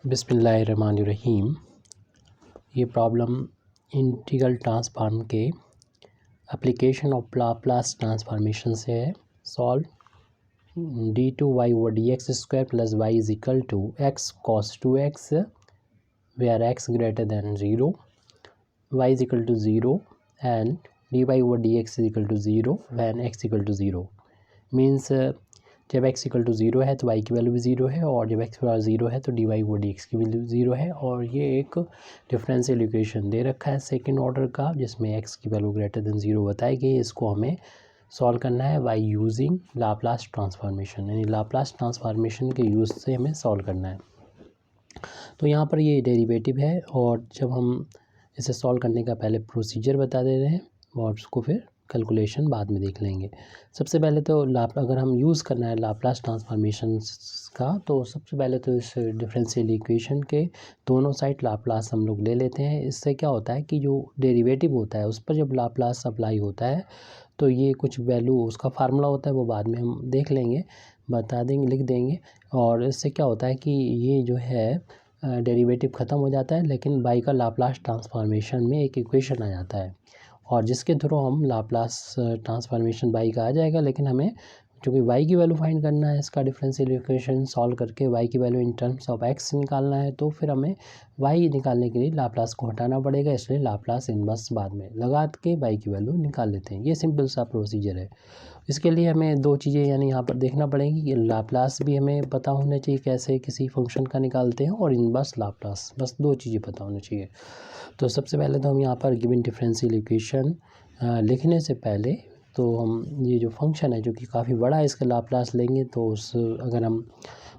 बिस्मिल्लाहिर्रहमानिर्रहीम। ये problem integral transform के एप्लीकेशन ऑफ लाप्लास ट्रांसफॉर्मेशन से है। Solve d2y/dx² + y = x cos 2x where x greater than 0, y = 0 and dy/dx = 0 when x = 0 means जब x = 0 है तो y की वैल्यू भी 0 है और जब x = 0 है तो dy/dx की वैल्यू 0 है। और ये एक डिफरेंशियल इक्वेशन दे रखा है सेकंड ऑर्डर का जिसमें x की वैल्यू ग्रेटर देन 0 बताई गई है। इसको हमें सॉल्व करना है बाय यूजिंग लाप्लास ट्रांसफॉर्मेशन, यानी लाप्लास ट्रांसफॉर्मेशन के यूज़ से हमें सॉल्व करना है। तो यहाँ पर ये डेरिवेटिव है और जब हम इसे सॉल्व करने का पहले प्रोसीजर बता दे रहे हैं और उसको फिर कैलकुलेशन बाद में देख लेंगे। सबसे पहले तो अगर हम यूज़ करना है लाप्लास ट्रांसफॉर्मेशन का तो सबसे पहले तो इस डिफरेंशियल इक्वेशन के दोनों साइड लाप्लास हम लोग ले लेते हैं। इससे क्या होता है कि जो डेरिवेटिव होता है उस पर जब लाप्लास अप्लाई होता है तो ये कुछ वैल्यू उसका फार्मूला होता है वो बाद में हम देख लेंगे, बता देंगे, लिख देंगे। और इससे क्या होता है कि ये जो है डेरिवेटिव ख़त्म हो जाता है लेकिन बाई का लाप्लास ट्रांसफॉर्मेशन में एक इक्वेशन आ जाता है और जिसके थ्रू हम लाप्लास ट्रांसफॉर्मेशन बाई का आ जाएगा। लेकिन हमें क्योंकि y की वैल्यू फाइंड करना है, इसका डिफरेंशियल इक्वेशन सॉल्व करके y की value in terms of x निकालना है, तो फिर हमें y निकालने के लिए लाप्लास को हटाना पड़ेगा। इसलिए लाप्लास इनवर्स बाद में लगा के y की वैल्यू निकाल लेते हैं। ये सिंपल सा प्रोसीजर है। इसके लिए हमें दो चीज़ें यानी यहाँ पर देखना पड़ेगी कि लाप्लास भी हमें पता होना चाहिए कैसे किसी फंक्शन का निकालते हैं और इनवर्स लाप्लास, बस दो चीज़ें पता होनी चाहिए। तो सबसे पहले तो हम यहाँ पर गिवन डिफरेंशियल इक्वेशन लिखने से पहले तो हम ये जो फंक्शन है जो कि काफ़ी बड़ा है इसका लाप्लास लेंगे तो अगर हम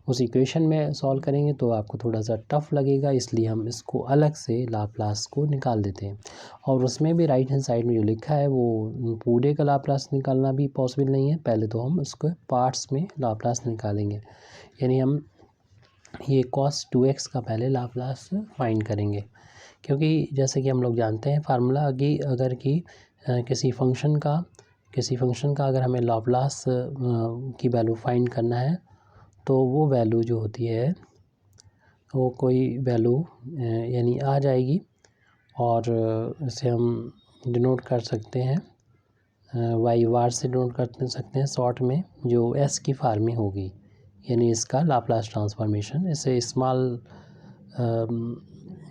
उस इक्वेशन में सॉल्व करेंगे तो आपको थोड़ा सा टफ लगेगा, इसलिए हम इसको अलग से लाप्लास को निकाल देते हैं। और उसमें भी राइट हैंड साइड में जो लिखा है वो पूरे का लाप्लास निकालना भी पॉसिबल नहीं है, पहले तो हम उसको पार्ट्स में लाप्लास निकालेंगे। यानी हम ये cos 2x का पहले लाप्लास फाइंड करेंगे, क्योंकि जैसे कि हम लोग जानते हैं फार्मूला कि अगर कि किसी फंक्शन का अगर हमें लाप्लास की वैल्यू फाइंड करना है तो वो वैल्यू जो होती है वो कोई वैल्यू यानी आ जाएगी और इसे हम डिनोट कर सकते हैं वाई बार से डिनोट कर सकते हैं शॉर्ट में, जो एस की फॉर्म में होगी, यानी इसका लाप्लास ट्रांसफॉर्मेशन। इसे स्मॉल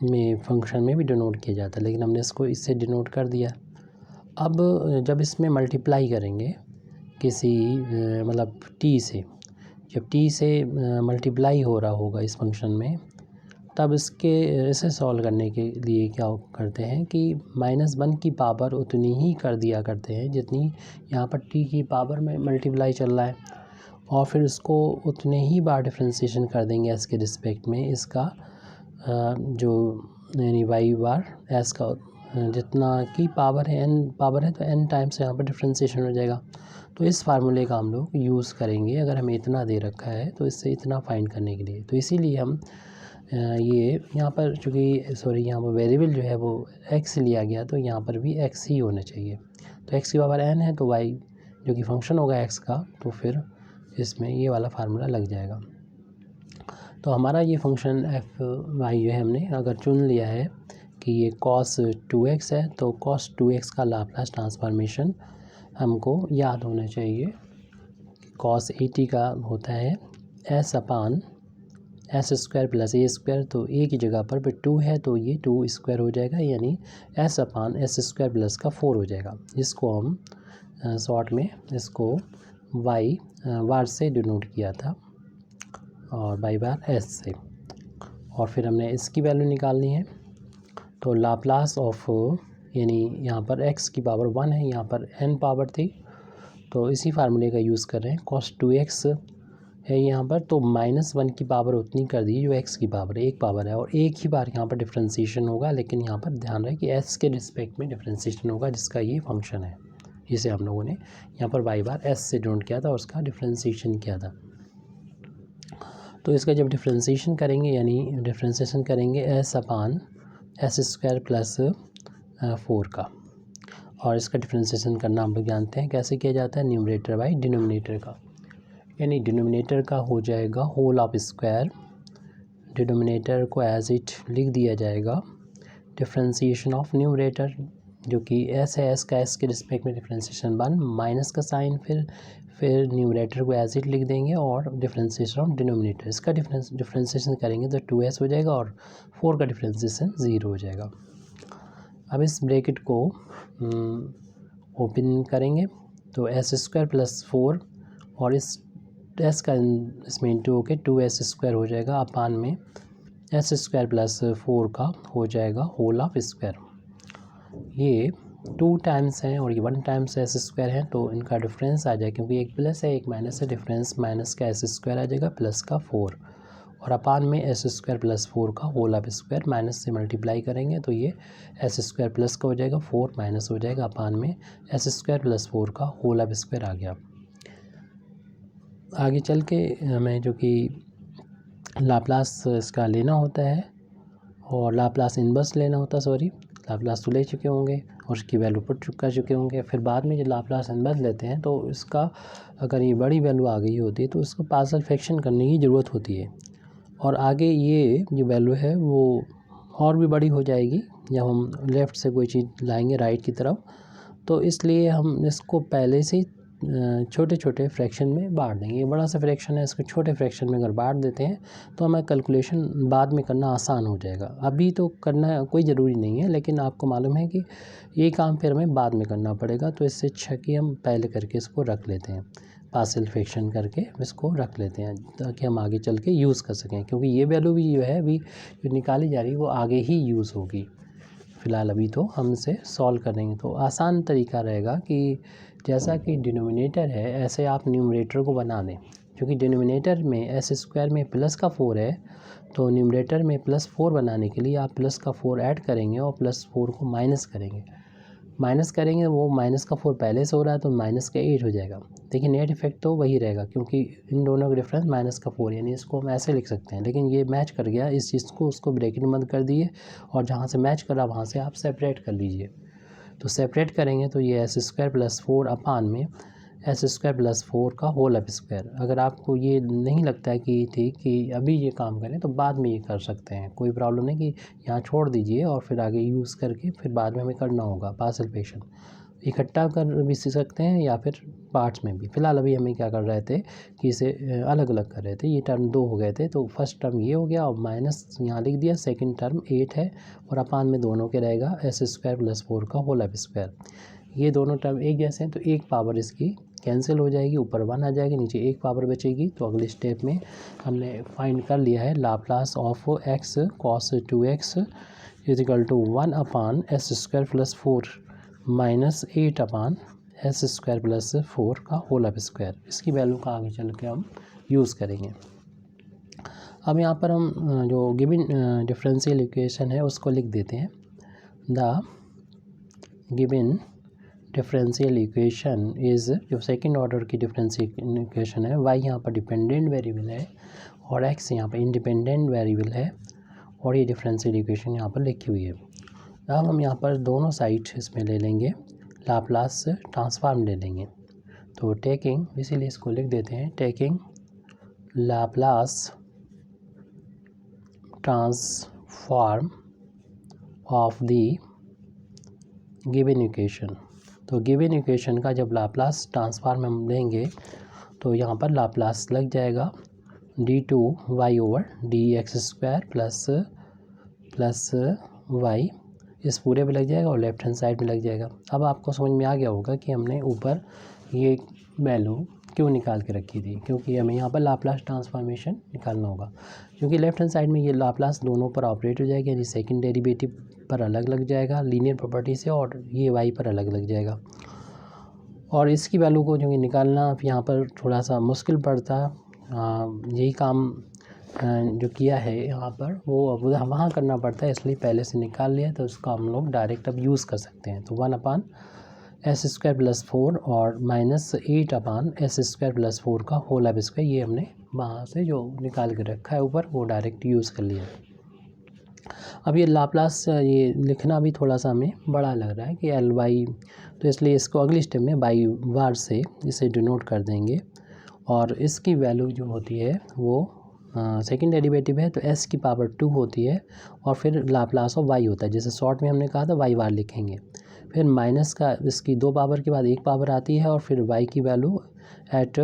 में फंक्शन में भी डिनोट किया जाता है लेकिन हमने इसको इससे डिनोट कर दिया। अब जब इसमें मल्टीप्लाई करेंगे किसी मतलब t से, जब t से मल्टीप्लाई हो रहा होगा इस फंक्शन में, तब इसे सॉल्व करने के लिए क्या करते हैं कि -1 की पावर उतनी ही कर दिया करते हैं जितनी यहाँ पर t की पावर में मल्टीप्लाई चल रहा है और फिर इसको उतने ही बार डिफ्रेंशिएशन कर देंगे s के रिस्पेक्ट में। इसका जो यानी y बार s का जितना की पावर है n पावर है तो n टाइम्स यहाँ पर डिफ्रेंशिएशन हो जाएगा। तो इस फार्मूले का हम लोग यूज़ करेंगे अगर हमें इतना दे रखा है तो इससे इतना फाइंड करने के लिए। तो इसीलिए हम ये यहाँ पर चूँकि यहाँ पर वेरिएबल जो है वो x लिया गया तो यहाँ पर भी x ही होना चाहिए। तो x की पावर n है तो y जो कि फंक्शन होगा x का, तो फिर इसमें ये वाला फार्मूला लग जाएगा। तो हमारा ये फंक्शन f y जो है हमने अगर चुन लिया है कि ये cos 2x है तो cos 2x का लाप्लास ट्रांसफॉर्मेशन हमको याद होना चाहिए। cos at का होता है s/s² + a², तो a की जगह पर 2 है तो ये 2² हो जाएगा, यानी s/s² + का 4 हो जाएगा। इसको हम शॉर्ट में इसको y बार से डिनोट किया था और y बार s से, और फिर हमने इसकी वैल्यू निकालनी है। तो लाप्लास ऑफ यानी यहाँ पर x की पावर 1 है, यहाँ पर n पावर थी, तो इसी फार्मूले का यूज़ कर रहे हैं। cos 2x है यहाँ पर तो -1 की पावर उतनी कर दी जो x की पावर है, एक पावर है, और एक ही बार यहाँ पर डिफ्रेंशिएशन होगा। लेकिन यहाँ पर ध्यान रहे कि s के रिस्पेक्ट में डिफ्रेंशिएशन होगा जिसका ये फंक्शन है, जिसे हम लोगों ने यहाँ पर y बार s से डिनोट किया था और उसका डिफ्रेंशिएशन किया था। तो इसका जब डिफ्रेंशिएशन करेंगे यानी डिफ्रेंशिएशन करेंगे s/s² + 4 का, और इसका डिफ्रेंशिएशन करना हम लोग जानते हैं कैसे किया जाता है, न्यूमरेटर बाई डिनोमिनेटर का। यानी डिनोमिनेटर का हो जाएगा होल ऑफ स्क्वायर डिनोमिनेटर को एज इट लिख दिया जाएगा, डिफ्रेंसीशन ऑफ न्यूमरेटर जो कि एस है, एस का एस के रिस्पेक्ट में डिफ्रेंसीशन 1, माइनस का साइन, फिर न्यूमरेटर को एज इट लिख देंगे और डिफ्रेंसीशन ऑफ डिनोमिनेटर, इसका डिफ्रेंसीशन करेंगे तो 2s हो जाएगा और 4 का डिफ्रेंसीशन 0 हो जाएगा। अब इस ब्रैकेट को ओपन करेंगे तो s² + 4 और इस s का इसमें इंटू होके 2s² हो जाएगा, अपान में s² + 4 का हो जाएगा होल ऑफ स्क्वायर। ये 2 टाइम्स हैं और ये 1 टाइम्स s² है, तो इनका डिफरेंस आ जाएगा, क्योंकि एक प्लस है एक माइनस है, डिफरेंस माइनस का s² आ जाएगा प्लस का 4 और अपान में s² + 4 का होल ऑफ स्क्वायर, माइनस से मल्टीप्लाई करेंगे तो ये s² प्लस का हो जाएगा, 4 माइनस हो जाएगा, अपान में s² + 4 का होल ऑफ स्क्वायर आ गया। आगे चल के हमें जो कि लाप्लास इसका लेना होता है और लाप्लास इन्वर्स लेना होता है, लाप्लास तो ले चुके होंगे और उसकी वैल्यू पुट कर चुके होंगे। फिर बाद में जब लाप्लास इन्वर्स लेते हैं तो इसका अगर ये बड़ी वैल्यू आ गई होती है तो इसको पार्शियल फ्रैक्शन करने की ज़रूरत होती है और आगे ये जो वैल्यू है वो और भी बड़ी हो जाएगी जब हम लेफ़्ट से कोई चीज़ लाएंगे राइट की तरफ, तो इसलिए हम इसको पहले से छोटे छोटे फ्रैक्शन में बांट देंगे। ये बड़ा सा फ्रैक्शन है, इसको छोटे फ्रैक्शन में अगर बांट देते हैं तो हमें कैलकुलेशन बाद में करना आसान हो जाएगा। अभी तो करना कोई ज़रूरी नहीं है, लेकिन आपको मालूम है कि ये काम फिर हमें बाद में करना पड़ेगा, तो इससे अच्छा कि हम पहले करके इसको रख लेते हैं, पार्शियल फ्रैक्शन करके इसको रख लेते हैं ताकि हम आगे चल के यूज़ कर सकें, क्योंकि ये वैल्यू भी जो है अभी जो निकाली जा रही है वो आगे ही यूज़ होगी। फ़िलहाल अभी तो हम इसे सॉल्व करेंगे तो आसान तरीका रहेगा कि जैसा कि डिनोमिनेटर है ऐसे आप न्यूमरेटर को बना दें, क्योंकि डिनोमिनेटर में s² में प्लस का 4 है तो न्यूमरेटर में +4 बनाने के लिए आप प्लस का 4 ऐड करेंगे और +4 को माइनस करेंगे, वो माइनस का 4 पहले से हो रहा है तो माइनस का 8 हो जाएगा। देखिए नेट इफेक्ट तो वही रहेगा क्योंकि इन दोनों का डिफरेंस माइनस का 4, यानी इसको हम ऐसे लिख सकते हैं, लेकिन ये मैच कर गया इस चीज़ को, उसको ब्रैकेट में बंद कर दिए और जहाँ से मैच कर रहा वहाँ से आप सेपरेट कर लीजिए। तो सेपरेट करेंगे तो ये s² + 4 अपान में s² + 4 का होल ऑफ स्क्वायर। अगर आपको ये नहीं लगता है कि ठीक कि अभी ये काम करें तो बाद में ये कर सकते हैं, कोई प्रॉब्लम नहीं कि यहाँ छोड़ दीजिए और फिर आगे यूज़ करके फिर बाद में हमें करना होगा। पार्शियल फ्रैक्शन इकट्ठा कर भी सकते हैं या फिर पार्ट्स में भी। फ़िलहाल अभी हमें क्या कर रहे थे कि इसे अलग अलग कर रहे थे, ये टर्म 2 हो गए थे तो फर्स्ट टर्म ये हो गया और माइनस यहाँ लिख दिया, सेकंड टर्म 8 है और अपान में दोनों के रहेगा s² + 4 का होल ऑफ स्क्वायर। ये दोनों टर्म एक जैसे हैं तो एक पावर इसकी कैंसिल हो जाएगी, ऊपर 1 आ जाएगी, नीचे एक पावर बचेगी। तो अगले स्टेप में हमने फाइंड कर लिया है Laplace of x cos 2x = 1 upon s² + 4 minus 8 upon s² + 4 का होल ऑफ स्क्वायर। इसकी वैल्यू का आगे चल के हम यूज़ करेंगे। अब यहाँ पर हम जो गिवन डिफरेंशियल इक्वेशन है उसको लिख देते हैं। The given differential equation is, जो सेकंड ऑर्डर की डिफरेंशियल इक्वेशन है, y यहाँ पर डिपेंडेंट वेरिएबल है और x यहाँ पर इंडिपेंडेंट वेरिएबल है और ये डिफरेंशियल इक्वेशन यहाँ पर लिखी हुई है। अब हम यहाँ पर दोनों साइड इसमें ले लेंगे, लाप्लास ट्रांसफॉर्म ले लेंगे। तो टेकिंग, इसीलिए इसको लिख देते हैं, taking Laplace transform of the given equation. तो गिवन इक्वेशन का जब लाप्लास ट्रांसफॉर्म हम लेंगे तो यहाँ पर लाप्लास लग जाएगा d2y/dx² प्लस y, इस पूरे पे लग जाएगा और लेफ्ट हैंड साइड में लग जाएगा। अब आपको समझ में आ गया होगा कि हमने ऊपर ये वैल्यू क्यों निकाल के रखी थी, क्योंकि हमें यहाँ पर लाप्लास ट्रांसफॉर्मेशन निकालना होगा। क्योंकि लेफ्ट हैंड साइड में ये लाप्लास दोनों पर ऑपरेट हो जाएगा, यानी सेकंड डेरिवेटिव पर अलग लग जाएगा लीनियर प्रॉपर्टी से और ये y पर अलग लग जाएगा। और इसकी वैल्यू को जो निकालना यहाँ पर थोड़ा सा मुश्किल पड़ता, यही काम जो किया है यहाँ पर वो अब वहाँ करना पड़ता है, इसलिए पहले से निकाल लिया तो उसका हम लोग डायरेक्ट अब यूज़ कर सकते हैं। तो 1 अपान s² + 4 और माइनस 8 अपान s² + 4 का होल ऑफ स्क्वायर, ये हमने वहाँ से जो निकाल के रखा है ऊपर वो डायरेक्ट यूज़ कर लिया। अब ये लाप्लास ये लिखना भी थोड़ा सा हमें बड़ा लग रहा है कि ly, तो इसलिए इसको अगली स्टेप में बाई बार से इसे डिनोट कर देंगे और इसकी वैल्यू जो होती है वो सेकंड डेरिवेटिव है तो s की पावर 2 होती है और फिर लाप्लास ऑफ y होता है, जैसे शॉर्ट में हमने कहा था y बार लिखेंगे। फिर माइनस का इसकी 2 पावर के बाद 1 पावर आती है और फिर y की वैल्यू एट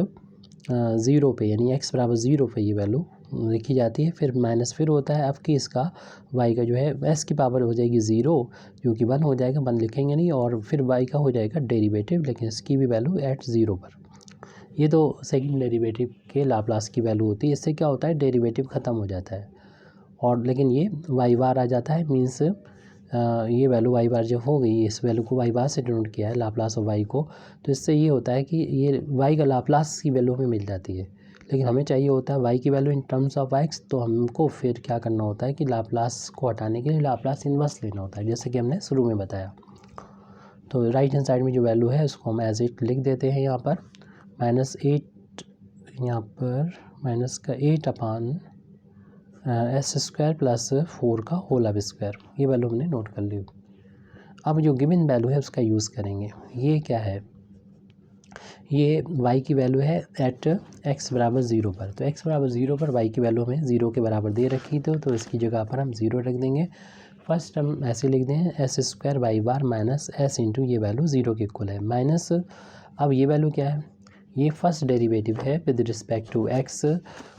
0 पे यानी x बराबर 0 पे ये वैल्यू लिखी जाती है। फिर माइनस फिर होता है, अब कि इसका y का जो है s की पावर हो जाएगी 0 जो कि 1 हो जाएगा, 1 लिखेंगे नहीं, और फिर y का हो जाएगा डेरिवेटिव, लेकिन इसकी भी वैल्यू एट 0 पर। ये तो सेकंड डेरिवेटिव के लाप्लास की वैल्यू होती है। इससे क्या होता है, डेरिवेटिव ख़त्म हो जाता है और लेकिन ये y बार आ जाता है, मीन्स ये वैल्यू y बार जब हो गई, इस वैल्यू को y बार से डिनोट किया है लाप्लास ऑफ y को, तो इससे ये होता है कि ये y का लाप्लास की वैल्यू हमें मिल जाती है। लेकिन हमें चाहिए होता है y की value in terms of x, तो हमको फिर क्या करना होता है कि लाप्लास को हटाने के लिए लाप्लास इन्वर्स लेना होता है, जैसे कि हमने शुरू में बताया। तो राइट हैंड साइड में जो वैल्यू है उसको हम एज इट लिख देते हैं यहाँ पर, -8 यहाँ पर माइनस का 8 अपान s² प्लस 4 का होल अब स्क्वायर, ये वैल्यू हमने नोट कर ली। अब जो गिवन वैल्यू है उसका यूज़ करेंगे। ये क्या है, ये y की वैल्यू है एट x बराबर 0 पर, तो x बराबर 0 पर y की वैल्यू हमें 0 के बराबर दे रखी थी, तो इसकी जगह पर हम 0 रख देंगे। फर्स्ट हम ऐसे लिख दें s² y बार माइनस s इंटू ये वैल्यू 0 के इक्वल है, माइनस अब ये वैल्यू क्या है, ये फर्स्ट डेरिवेटिव है विद रिस्पेक्ट टू x,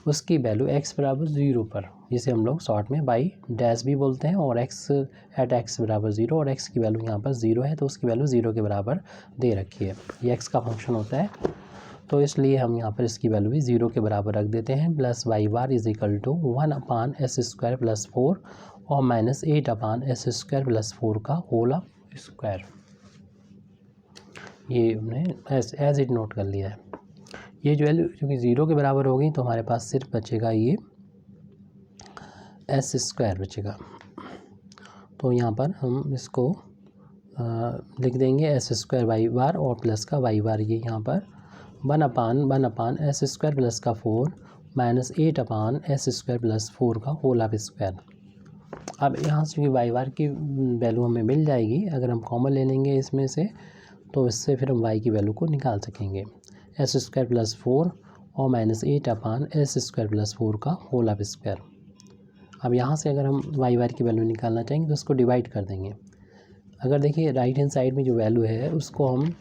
उसकी वैल्यू x बराबर 0 पर, जिसे हम लोग शॉर्ट में y डैश भी बोलते हैं, और x एट x बराबर 0 और x की वैल्यू यहाँ पर 0 है, तो उसकी वैल्यू 0 के बराबर दे रखी है। ये x का फंक्शन होता है, तो इसलिए हम यहाँ पर इसकी वैल्यू भी 0 के बराबर रख देते हैं। Plus y bar is equal to 1 upon s² plus 4 और माइनस 8 अपान s² प्लस 4 का होल स्क्वायर। ये हमने एज इट नोट कर लिया है। ये जो वैल्यू क्योंकि 0 के बराबर हो गई, तो हमारे पास सिर्फ बचेगा ये s² बचेगा। तो यहाँ पर हम इसको लिख देंगे s² y बार और प्लस का y बार, ये यहाँ पर 1 अपान s² प्लस का 4 माइनस 8 अपान s² प्लस 4 का होल ऑफ स्क्वायर। अब यहाँ से y बार की वैल्यू हमें मिल जाएगी, अगर हम कॉमन ले लेंगे इसमें से, तो इससे फिर हम y की वैल्यू को निकाल सकेंगे, s² प्लस 4 और माइनस 8 अपान s² प्लस 4 का होल ऑफ स्क्वायर। अब यहाँ से अगर हम y बार की वैल्यू निकालना चाहेंगे तो उसको डिवाइड कर देंगे। अगर देखिए राइट हैंड साइड में जो वैल्यू है उसको हम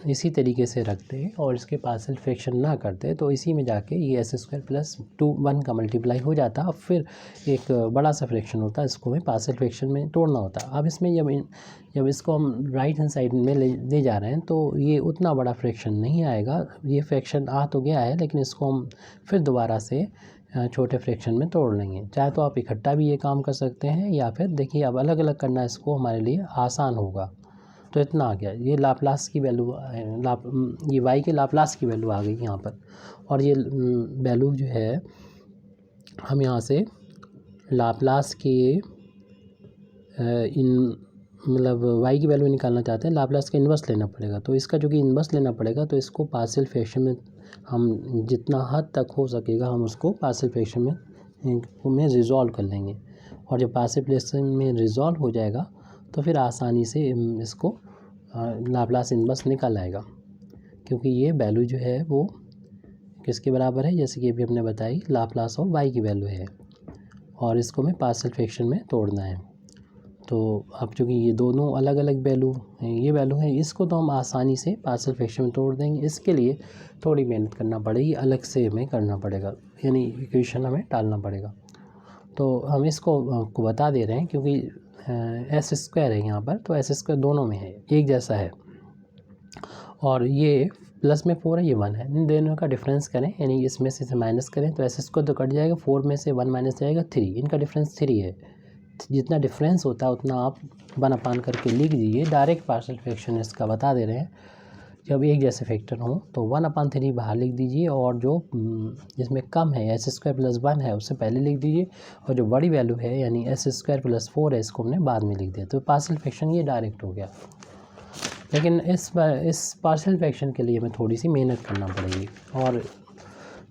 इसी तरीके से रखते हैं और इसके पार्शियल फ्रैक्शन ना करते, तो इसी में जाके ये s² प्लस 1 का मल्टीप्लाई हो जाता, अब फिर एक बड़ा सा फ्रैक्शन होता है, इसको हमें पार्शियल फ्रैक्शन में तोड़ना होता। अब इसमें जब इसको हम राइट हैंड साइड में ले जा रहे हैं तो ये उतना बड़ा फ्रैक्शन नहीं आएगा, ये फ्रैक्शन आ तो गया है, लेकिन इसको हम फिर दोबारा से छोटे फ्रैक्शन में तोड़ लेंगे। चाहे तो आप इकट्ठा भी ये काम कर सकते हैं, या फिर देखिए अब अलग अलग करना इसको हमारे लिए आसान होगा। तो इतना आ गया, ये लाप्लास की वैल्यू ये y के लाप्लास की वैल्यू आ गई यहाँ पर, और ये वैल्यू जो है हम यहाँ से लाप्लास के मतलब y की वैल्यू निकालना चाहते हैं, लाप्लास का इन्वर्स लेना पड़ेगा। तो इसका जो कि इन्वर्स लेना पड़ेगा, तो इसको पार्शियल फ्रैक्शन में हम जितना हद तक हो सकेगा हम उसको पार्शियल फ्रैक्शन में रिजॉल्व कर लेंगे, और जब पार्शियल फ्रैक्शन में रिजॉल्व हो जाएगा तो फिर आसानी से इसको लाप्लास इन्वर्स निकल आएगा, क्योंकि ये वैल्यू जो है वो किसके बराबर है, जैसे कि अभी हमने बताई लाप्लास ऑफ y की वैल्यू है, और इसको हमें पार्शियल फ्रैक्शन में तोड़ना है। तो अब चूँकि ये दोनों अलग अलग वैल्यू हैं, ये वैल्यू है, इसको तो हम आसानी से पार्शियल फ्रैक्शन में तोड़ देंगे। इसके लिए थोड़ी मेहनत करना पड़ेगी, अलग से हमें करना पड़ेगा, यानी इक्वेशन हमें डालना पड़ेगा। तो हम इसको आपको बता दे रहे हैं क्योंकि s² है यहाँ पर, तो s² दोनों में है, एक जैसा है, और ये प्लस में 4 है, ये 1 है, इन दोनों का डिफरेंस करें, यानी इसमें से माइनस करें तो s² तो कट जाएगा, 4 में से 1 माइनस जाएगा 3, इनका डिफरेंस 3 है। जितना डिफरेंस होता है उतना आप 1 अपान करके लिख दीजिए, डायरेक्ट पार्शियल फ्रैक्शन इसका बता दे रहे हैं। जब एक जैसे फैक्टर हो तो 1/3 बाहर लिख दीजिए, और जो जिसमें कम है s² प्लस 1 है उससे पहले लिख दीजिए, और जो बड़ी वैल्यू है यानी s² प्लस 4 है इसको हमने बाद में लिख दिया। तो पार्शियल फ्रैक्शन ये डायरेक्ट हो गया, लेकिन इस पार्शियल फ्रैक्शन के लिए हमें थोड़ी सी मेहनत करना पड़ेगी, और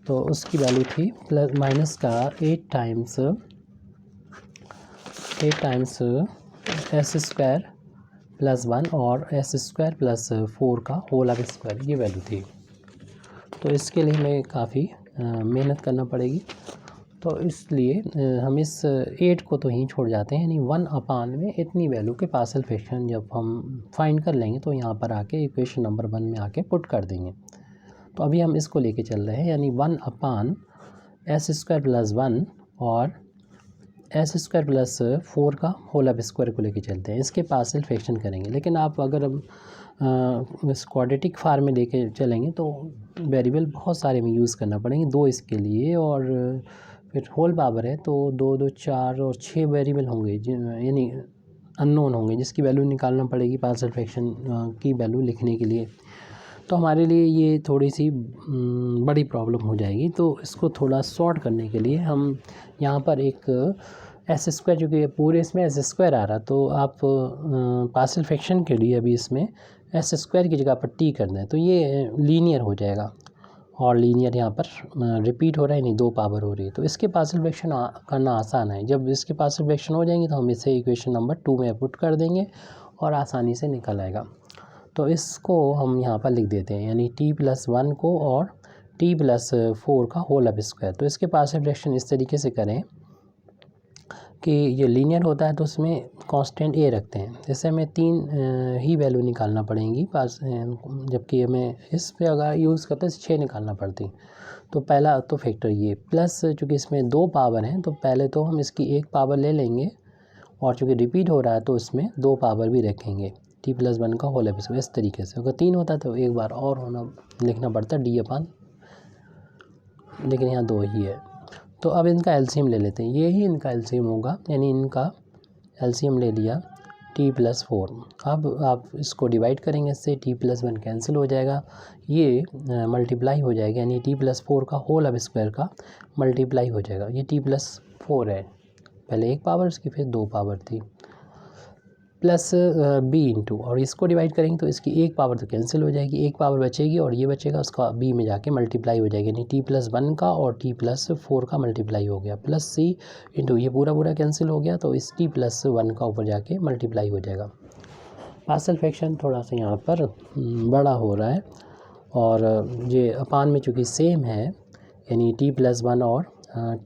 तो उसकी वैल्यू थी प्लस माइनस का 8 टाइम्स s² प्लस 1 और s² प्लस 4 का होल ऑफ स्क्वायर, ये वैल्यू थी। तो इसके लिए हमें काफ़ी मेहनत करना पड़ेगी, तो इसलिए हम इस 8 को तो ही छोड़ जाते हैं, यानी 1 में इतनी वैल्यू के पार्शियल फ्रैक्शन जब हम फाइंड कर लेंगे तो यहाँ पर आके इक्वेशन नंबर 1 में आके पुट कर देंगे। तो अभी हम इसको लेके चल रहे हैं, यानी 1/s² + 1 और s² + 4 का होल अब स्क्वायर को लेके चलते हैं। इसके पार्शियल फ्रैक्शन करेंगे, लेकिन आप अगर इस क्वाड्रेटिक फॉर्म में लेके चलेंगे तो वेरिएबल बहुत सारे में यूज़ करना पड़ेंगे, 2 इसके लिए और फिर होल पावर है तो 2 2 4 और 6 वेरिएबल होंगे, यानी अननोन होंगे, जिसकी वैल्यू निकालना पड़ेगी पार्शियल फ्रैक्शन की वैल्यू लिखने के लिए। तो हमारे लिए ये थोड़ी सी बड़ी प्रॉब्लम हो जाएगी। तो इसको थोड़ा सॉर्ट करने के लिए हम यहाँ पर एक s², जो कि पूरे इसमें s² आ रहा, तो आप पार्शियल फ्रैक्शन के लिए अभी इसमें s² की जगह पर t कर दें तो ये लीनियर हो जाएगा, और लीनियर यहाँ पर रिपीट हो रहा है, नहीं 2 पावर हो रही है। तो इसके पार्शियल फ्रैक्शन करना आसान है। जब इसके पार्शियल फ्रैक्शन हो जाएंगे तो हम इसे इक्वेशन नंबर 2 में पुट कर देंगे और आसानी से निकल आएगा। तो इसको हम यहाँ पर लिख देते हैं, यानी t+1 को और t+4 का होल अब स्क्वायर। तो इसके पार्शियल फ्रैक्शन इस तरीके से करें कि ये लीनियर होता है तो उसमें कांस्टेंट a रखते हैं, जैसे हमें 3 ही वैल्यू निकालना पड़ेंगी पास, जबकि हमें इस पे अगर यूज़ करते हैं 6 निकालना पड़ती। तो पहला तो फैक्टर ये प्लस, चूँकि इसमें 2 पावर हैं तो पहले तो हम इसकी 1 पावर ले लेंगे, और चूँकि रिपीट हो रहा है तो इसमें 2 पावर भी रखेंगे, t+1 का होल अब स्क्वायर। इस तरीके से अगर 3 होता तो एक बार और लिखना पड़ता d/, लेकिन यहाँ 2 ही है। तो अब इनका एलसीएम ले लेते हैं, ये ही इनका एलसीएम होगा, यानी इनका एलसीएम ले लिया t+4। अब आप इसको डिवाइड करेंगे, इससे t+1 कैंसिल हो जाएगा, ये मल्टीप्लाई हो जाएगा, यानी t+4 का होल अब स्क्वायर का मल्टीप्लाई हो जाएगा। ये t+4 है, पहले 1 पावर उसकी फिर 2 पावर थी, प्लस b इंटू, और इसको डिवाइड करेंगे तो इसकी 1 पावर तो कैंसिल हो जाएगी, 1 पावर बचेगी और ये बचेगा, उसका b में जाके मल्टीप्लाई हो जाएगी, यानी t+1 का और t+4 का मल्टीप्लाई हो गया, प्लस c इंटू ये पूरा कैंसिल हो गया, तो इस t+1 का ऊपर जाके मल्टीप्लाई हो जाएगा। पार्शियल फ्रैक्शन थोड़ा सा यहाँ पर बड़ा हो रहा है, और ये अपान में चूँकि सेम है, यानी t+1 और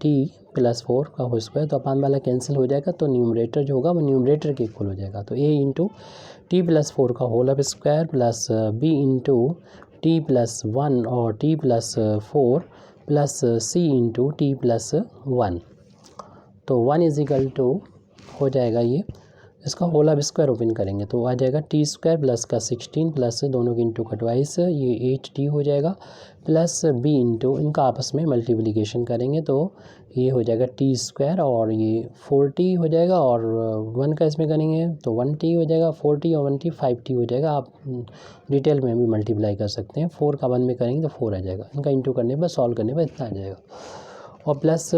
t+4 का होल स्क्वायर, तो अपान वाला कैंसिल हो जाएगा, तो न्यूमरेटर जो होगा वो न्यूमरेटर के इक्वल हो जाएगा। तो a इंटू t+4 का होल अब square plus b into t+1 और t+4 plus c into t+1, तो 1 हो जाएगा ये। इसका होल अब स्क्वायर ओपन करेंगे तो आ जाएगा t² प्लस का 16 प्लस दोनों की इंटू का ट्वाइस, ये 8t हो जाएगा, प्लस b इंटू इनका आपस में मल्टीप्लिकेशन करेंगे तो ये हो जाएगा t² और ये 4t हो जाएगा, और 1 का इसमें करेंगे तो 1t हो जाएगा, 4t और 1t 5t हो जाएगा। आप डिटेल में भी मल्टीप्लाई कर सकते हैं, 4 का 1 में करेंगे तो 4 आ जाएगा, इनका इंटू करने पर सॉल्व करने पर इतना आ जाएगा, और प्लस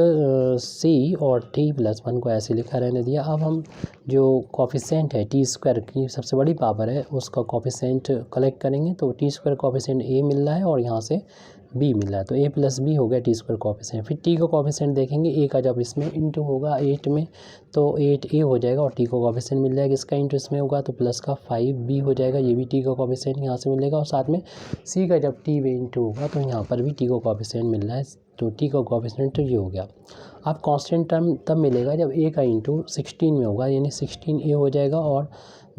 c और t+1 को ऐसे लिखा रहने दिया। अब हम जो कॉफिशेंट है t² की सबसे बड़ी पावर है उसका कॉफिशेंट कलेक्ट करेंगे, तो t² कॉफिशेंट a मिल रहा है और यहाँ से b मिल रहा है, तो a + b हो गया t² कॉफिशेंट। फिर t का कॉफिशेंट देखेंगे, a का जब इसमें इंटू होगा 8 में तो 8a हो जाएगा, और t का कॉफिशेंट मिल जाएगा, इसका इंटू इसमें होगा तो प्लस का 5b हो जाएगा, ये भी t का कॉफिशेंट यहाँ से मिलेगा, और साथ में c का जब t में इंटू होगा तो यहाँ पर भी t का कॉफिशेंट मिल रहा है, तो t का कॉफिशेंट तो ये हो गया। अब कांस्टेंट टर्म तब मिलेगा जब a का इंटू 16 में होगा, यानी 16a हो जाएगा, और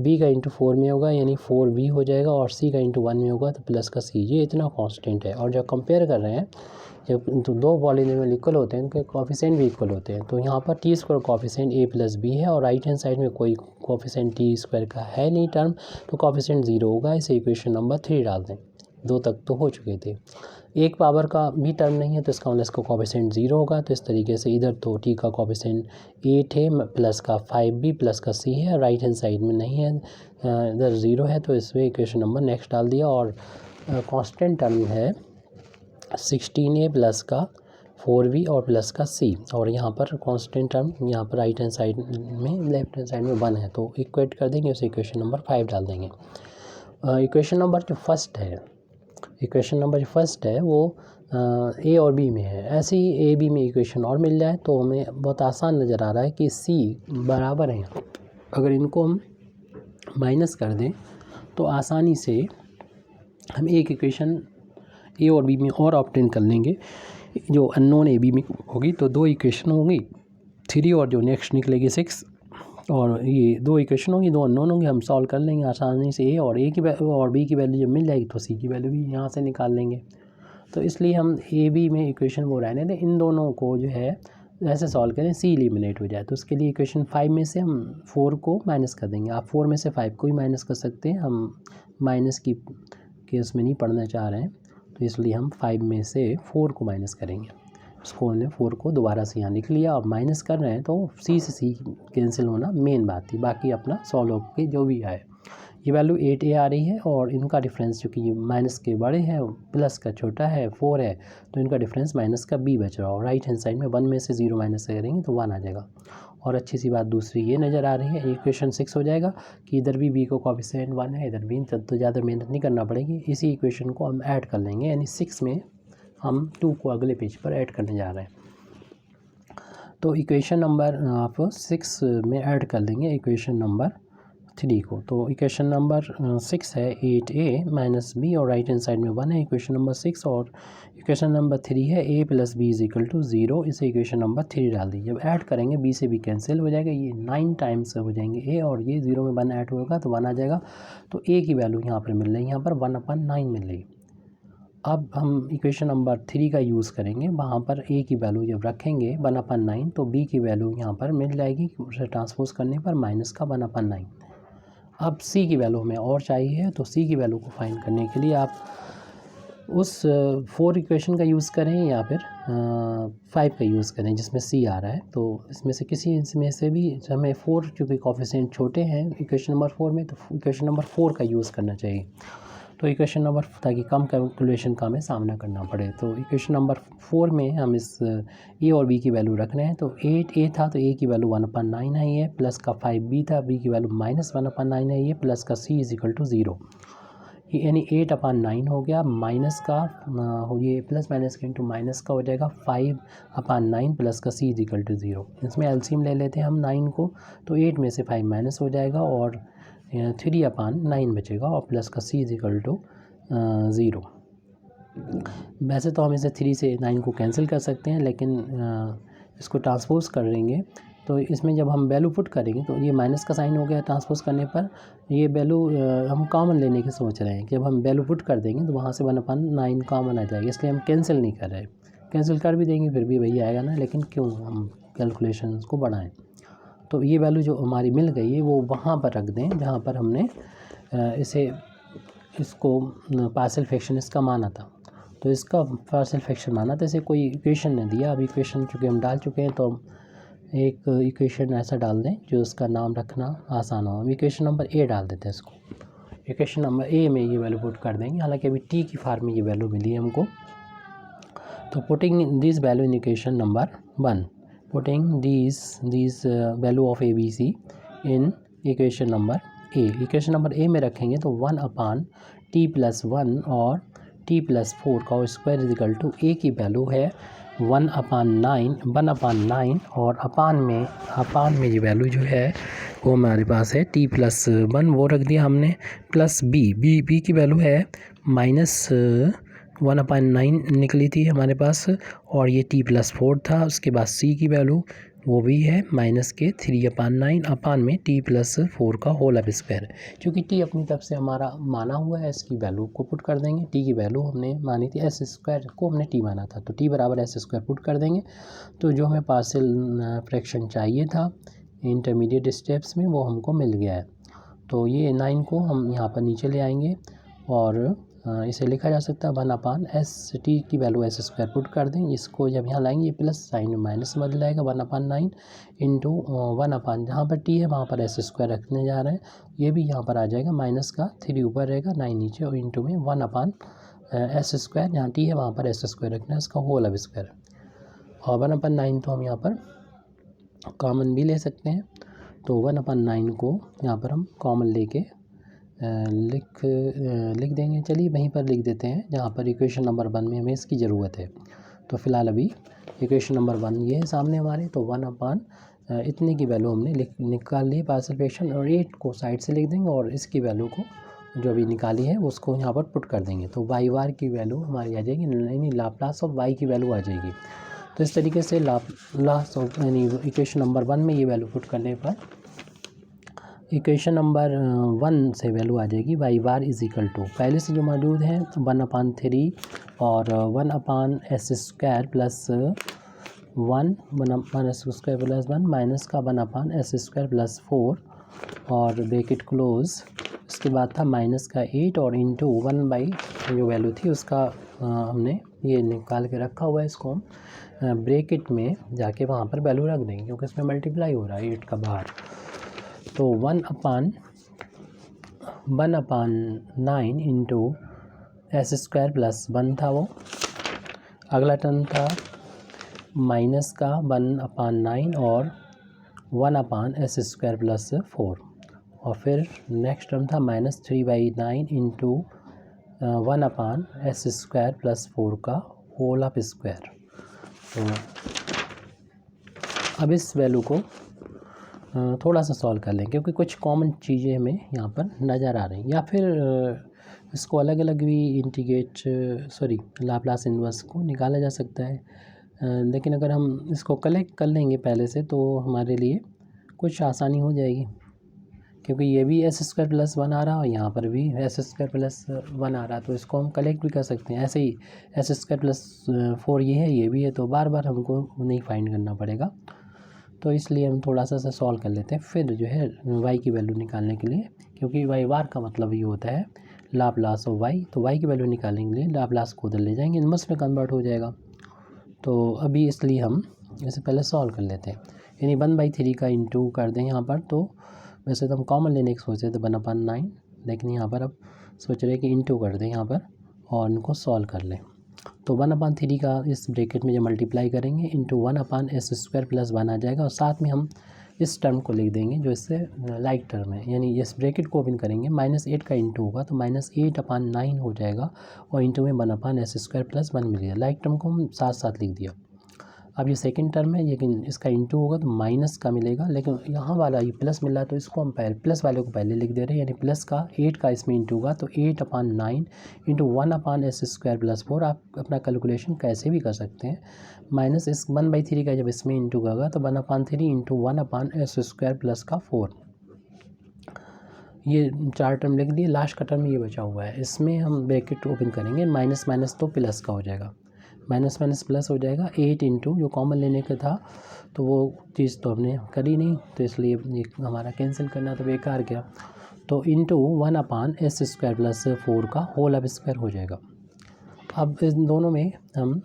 b का इंटू 4 में होगा, यानी 4b हो जाएगा, और c का इंटू 1 में होगा तो प्लस का c, ये इतना कांस्टेंट है। और जब कंपेयर कर रहे हैं, जब तो 2 पॉलिनोमियल इक्वल होते हैं उनके कॉफिशेंट भी इक्वल होते हैं, तो यहाँ पर t² कॉफिशेंट a + b है, और राइट हैंड साइड में कोई कॉफिशेंट t² का है नहीं टर्म, तो कॉफिशेंट 0 होगा। इसे इक्वेशन नंबर 3 डाल दें, 2 तक तो हो चुके थे। 1 पावर का भी टर्म नहीं है तो इसका मतलब इसका कॉफिशेंट 0 होगा, तो इस तरीके से इधर तो t का कॉफिशेंट 8 है, प्लस का 5b प्लस का c है, राइट हैंड साइड में नहीं है, इधर 0 है, तो इसमें इक्वेशन नंबर नेक्स्ट डाल दिया, और कांस्टेंट टर्म है 16a प्लस का 4b और प्लस का c, और यहाँ पर कांस्टेंट टर्म यहाँ पर राइट हैंड साइड में लेफ्ट हैंड साइड में 1 है, तो इक्वेट कर देंगे, उसे इक्वेशन नंबर 5 डाल देंगे। इक्वेशन नंबर जो फर्स्ट है वो ए और बी में है। ऐसे ही ए बी में इक्वेशन और मिल जाए तो हमें बहुत आसान नज़र आ रहा है कि सी बराबर है, अगर इनको हम माइनस कर दें तो आसानी से हम एक इक्वेशन ए और बी में और ऑब्टेन कर लेंगे, जो अननोन ए बी में होगी तो 2 इक्वेशन होंगी 3 और जो नेक्स्ट निकलेगी 6 और ये 2 इक्वेशन होंगी 2 अननोन होंगे। हम सॉल्व कर लेंगे आसानी से। ए और ए की वैल्यू और बी की वैल्यू जब मिल जाएगी तो सी की वैल्यू भी यहाँ से निकाल लेंगे। तो इसलिए हम ए बी में इक्वेशन वो रहने दें, इन दोनों को जो है ऐसे सॉल्व करें सी एलिमिनेट हो जाए। तो उसके लिए इक्वेशन 5 में से हम 4 को माइनस कर देंगे। आप 4 में से 5 को ही माइनस कर सकते हैं, हम माइनस की केस में नहीं पढ़ना चाह रहे हैं, तो इसलिए हम 5 में से 4 को माइनस करेंगे। इसको हमने 4 को दोबारा से यहाँ लिख लिया। अब माइनस कर रहे हैं तो सी से सी कैंसिल होना मेन बात थी, बाकी अपना सॉल्व होकर जो भी आए। ये वैल्यू 8a आ रही है और इनका डिफरेंस चूँकि ये माइनस के बड़े हैं प्लस का छोटा है 4 है, तो इनका डिफरेंस माइनस का b बच रहा है। और राइट हैंड साइड में 1 में से 0 माइनस करेंगे तो 1 आ जाएगा। और अच्छी सी बात दूसरी ये नज़र आ रही है, इक्वेशन 6 हो जाएगा कि इधर भी b को कोएफिशिएंट 1 है, इधर भी, तब तो ज़्यादा मेहनत नहीं करना पड़ेगी। इसी इक्वेशन को हम ऐड कर लेंगे, यानी 6 में हम 2 को अगले पेज पर ऐड करने जा रहे हैं। तो इक्वेशन नंबर आप 6 में ऐड कर लेंगे इक्वेशन नंबर 3 को। तो इक्वेशन नंबर 6 है 8a माइनस बी और राइट हैंड साइड में 1 है इक्वेशन नंबर 6। और इक्वेशन नंबर 3 है a plus B is equal to 0, इसे इक्वेशन नंबर 3 डाल दीजिए। जब ऐड करेंगे b से b कैंसिल हो जाएगा, ये 9 टाइम्स हो जाएंगे a और ये 0 में 1 ऐड होगा तो 1 आ जाएगा। तो a की वैल्यू यहाँ पर मिल रही है, यहाँ पर 1/9 मिल रही। अब हम इक्वेशन नंबर 3 का यूज़ करेंगे, वहाँ पर a की वैल्यू जब रखेंगे 1/9 तो b की वैल्यू यहाँ पर मिल जाएगी, उसे ट्रांसपोज करने पर माइनस का 1/9। अब c की वैल्यू हमें और चाहिए, तो c की वैल्यू को फाइंड करने के लिए आप उस 4 इक्वेशन का यूज़ करें या फिर 5 का यूज़ करें जिसमें c आ रहा है। तो इसमें से किसी इसमें से भी हमें 4 चूँकि कोएफिशिएंट छोटे हैं इक्वेशन नंबर 4 में, तो इक्वेशन नंबर 4 का यूज़ करना चाहिए। तो इक्वेशन नंबर, ताकि कम कैलकुलेशन का हमें सामना करना पड़े, तो इक्वेशन नंबर 4 में हम इस a और b की वैल्यू रख रहे हैं। तो 8a था तो a की वैल्यू 1/9 है ये, प्लस का 5b था, b की वैल्यू माइनस 1/9 है ये, प्लस का c इज इक्वल टू 0, यानी 8/9 हो गया, माइनस का हो ये प्लस माइनस के इंटू माइनस का हो जाएगा 5/9 प्लस का c इज इक्वल टू 0। इसमें एलसीएम ले लेते हैं हम 9 को, तो 8 में से 5 माइनस हो जाएगा और 3/9 बचेगा और प्लस का c इज इक्वल टू 0। वैसे तो हम इसे 3 से 9 को कैंसिल कर सकते हैं, लेकिन इसको ट्रांसपोज करेंगे तो इसमें जब हम वैल्यू पुट करेंगे तो ये माइनस का साइन हो गया ट्रांसपोज करने पर, ये वैल्यू हम कॉमन लेने की सोच रहे हैं कि जब हम वैल्यू पुट कर देंगे तो वहाँ से 1/9 कॉमन आ जाएगा, इसलिए हम कैंसिल नहीं कर रहे। कैंसिल कर भी देंगे फिर भी वही आएगा ना, लेकिन क्यों हम कैलकुलेशन को बढ़ाएँ। तो ये वैल्यू जो हमारी मिल गई है वो वहाँ पर रख दें जहाँ पर हमने इसको पार्शियल फ्रैक्शन इसका माना था। तो इसका पार्शियल फ्रैक्शन माना था, इसे कोई इक्वेशन ने दिया। अब इक्वेशन चूँकि हम डाल चुके हैं तो एक इक्वेशन ऐसा डाल दें जो उसका नाम रखना आसान हो। हम इक्वेशन नंबर a डाल देते हैं इसको। इक्वेशन नंबर a में ये वैल्यू पुट कर देंगे, हालांकि अभी t की फॉर्म में ये वैल्यू मिली है हमको। तो putting this value in equation number 1, putting these value of a b c in equation number a, equation number a में रखेंगे तो 1/t+1 और t+4 का square is equal to a की वैल्यू है 1/9 और अपान में ये वैल्यू जो है वो हमारे पास है t+1 वो रख दिया हमने, प्लस b की वैल्यू है -1/9 निकली थी हमारे पास और ये t+4 था। उसके बाद c की वैल्यू वो भी है -3/9 अपान में t+4 का होल स्क्वायर। क्योंकि t अपनी तरफ से हमारा माना हुआ है, इसकी वैल्यू को पुट कर देंगे। t की वैल्यू हमने मानी थी s² को हमने t माना था, तो t बराबर s² पुट कर देंगे। तो जो हमें पार्शियल फ्रैक्शन चाहिए था इंटरमीडिएट स्टेप्स में वो हमको मिल गया है। तो ये 9 को हम यहाँ पर नीचे ले आएंगे और इसे लिखा जा सकता है 1/s, t की वैल्यू s² पुट कर दें। इसको जब यहाँ लाएंगे प्लस साइन में माइनस बदल जाएगा 1/9 इंटू 1/, जहाँ पर t है वहाँ पर s² रखने जा रहे हैं, ये भी यहाँ पर आ जाएगा, माइनस का 3 ऊपर रहेगा 9 नीचे और इंटू में 1/s², जहाँ t है वहाँ पर s² रखना है, इसका होल स्क्वायर। और 1/9 तो हम यहाँ पर कॉमन भी ले सकते हैं, तो 1/9 को यहाँ पर हम कॉमन लेके लिख देंगे। चलिए वहीं पर लिख देते हैं जहाँ पर इक्वेशन नंबर 1 में हमें इसकी ज़रूरत है। तो फिलहाल अभी इक्वेशन नंबर 1 ये है सामने हमारे, तो 1/, इतने की वैल्यू हमने निकाल ली पार्शियल फ्रैक्शन, और 8 को साइड से लिख देंगे और इसकी वैल्यू को जो अभी निकाली है उसको यहाँ पर पुट कर देंगे, तो वाई बार की वैल्यू हमारी आ जाएगी, यानी लाप्लास ऑफ वाई की वैल्यू आ जाएगी। तो इस तरीके से लाप्लास ऑफ यानी इक्वेशन नंबर 1 में ये वैल्यू पुट करने पर इक्वेशन नंबर 1 से वैल्यू आ जाएगी y bar is equal to, पहले से जो मौजूद है 1/3 और 1/s² plus 1/s² plus 1 minus का 1/s² प्लस 4 और ब्रैकेट क्लोज, उसके बाद था माइनस का 8 और इंटू 1 जो वैल्यू थी उसका हमने ये निकाल के रखा हुआ है, इसको हम ब्रैकेट में जाके वहाँ पर वैल्यू रख देंगे क्योंकि इसमें मल्टीप्लाई हो रहा है 8 का बाहर। तो 1/9 इंटू s² प्लस 1 था वो। अगला टर्म था माइनस का 1/9 और 1/s² प्लस 4 और फिर नेक्स्ट टर्म था -3/9 इंटू 1/s² प्लस 4 का होल ऑफ स्क्वायर। तो अब इस वैल्यू को थोड़ा सा सॉल्व कर लें क्योंकि कुछ कॉमन चीज़ें हमें यहाँ पर नज़र आ रही हैं, या फिर इसको अलग अलग भी लाप्लास इन्वर्स को निकाला जा सकता है, लेकिन अगर हम इसको कलेक्ट कर लेंगे पहले से तो हमारे लिए कुछ आसानी हो जाएगी, क्योंकि ये भी s² प्लस 1 आ रहा है और यहाँ पर भी s² प्लस 1 आ रहा है, तो इसको हम कलेक्ट भी कर सकते हैं। ऐसे ही s² प्लस 4 ये भी है, तो बार बार हमको नहीं फाइंड करना पड़ेगा, तो इसलिए हम थोड़ा सा सॉल्व कर लेते हैं फिर जो है y की वैल्यू निकालने के लिए, क्योंकि वाई बार का मतलब ये होता है लाप्लास ऑफ y, तो y की वैल्यू निकालने के लिए लाप्लास को उधर ले जाएंगे, इनवर्स में कन्वर्ट हो जाएगा। तो अभी इसलिए हम इसे पहले सॉल्व कर लेते हैं, यानी 1/3 का इंटू कर दें यहाँ पर। तो वैसे तो हम कॉमन लेने की सोच रहे थे 1/9, लेकिन यहाँ पर अब सोच रहे हैं कि इंटू कर दें यहाँ पर और इनको सॉल्व कर लें। तो 1/3 का इस ब्रैकेट में जब मल्टीप्लाई करेंगे इंटू 1/s² प्लस 1 आ जाएगा, और साथ में हम इस टर्म को लिख देंगे जो इससे लाइक टर्म है, यानी इस ब्रैकेट को ओपन करेंगे -8 का इंटू होगा तो -8/9 हो जाएगा और इंटू में 1/s² प्लस 1 मिलेगा। लाइक टर्म को हम साथ साथ लिख दिया। अब ये सेकंड टर्म है, लेकिन इसका इंटू होगा तो माइनस का मिलेगा, लेकिन यहाँ वाला ये प्लस मिला तो इसको हम पहले प्लस वाले को पहले लिख दे रहे हैं, यानी प्लस का 8 का इसमें इंटू होगा तो 8/9 इंटू 1/s² प्लस 4। आप अपना कैलकुलेशन कैसे भी कर सकते हैं, माइनस इस 1/3 का जब इसमें इंटू होगा तो 1/3 इंटू 1/s² प्लस का 4। ये 4 टर्म लिख दिए, लास्ट का टर्म ये बचा हुआ है, इसमें हम ब्रैकेट ओपन करेंगे, माइनस माइनस तो प्लस का हो जाएगा, माइनस माइनस प्लस हो जाएगा। 8 इंटू जो कॉमन लेने का था तो वो चीज़ तो हमने करी नहीं, तो इसलिए ये हमारा कैंसिल करना तो बेकार गया, तो इंटू 1/s² प्लस 4 का होल ऑफ स्क्वायर हो जाएगा। अब इन दोनों में हम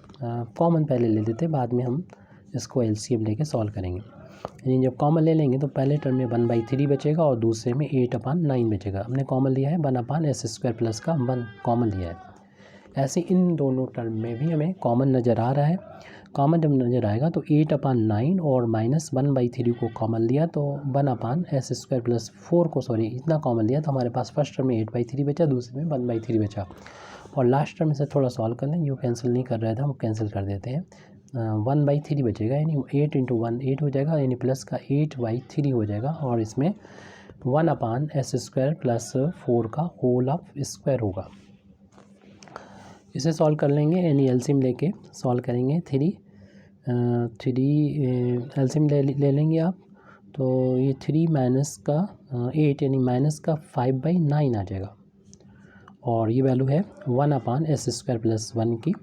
कॉमन पहले ले लेते, बाद में हम इसको एलसीएम लेके सॉल्व करेंगे। यानी जब कॉमन ले लेंगे तो पहले टर्म में 1/3 बचेगा और दूसरे में 8/9 बचेगा। हमने कॉमन लिया है 1/s² प्लस का 1 कॉमन लिया है। ऐसे इन दोनों टर्म में भी हमें कॉमन नज़र आ रहा है। कॉमन जब नज़र आएगा तो 8/9 और -1/3 को कॉमन लिया तो 1/s² प्लस 4 को इतना कॉमन लिया तो हमारे पास फर्स्ट टर्म में 8/3 बचा, दूसरे में 1/3 बचा, और लास्ट टर्म से थोड़ा सॉल्व कर लें, जो कैंसिल नहीं कर रहा था हम कैंसिल कर देते हैं। 1/3 बचेगा, यानी 8 इंटू 1 8 हो जाएगा, यानी प्लस का 8/3 हो जाएगा, और इसमें 1/s² प्लस 4 का होल ऑफ स्क्वायर होगा। इसे सॉल्व कर लेंगे, यानी एलसीएम लेके सॉल्व करेंगे। 3 एलसीएम ले लेंगे आप, तो ये 3 माइनस का 8 यानी माइनस का 5/9 आ जाएगा, और ये वैल्यू है 1/s² प्लस 1 की।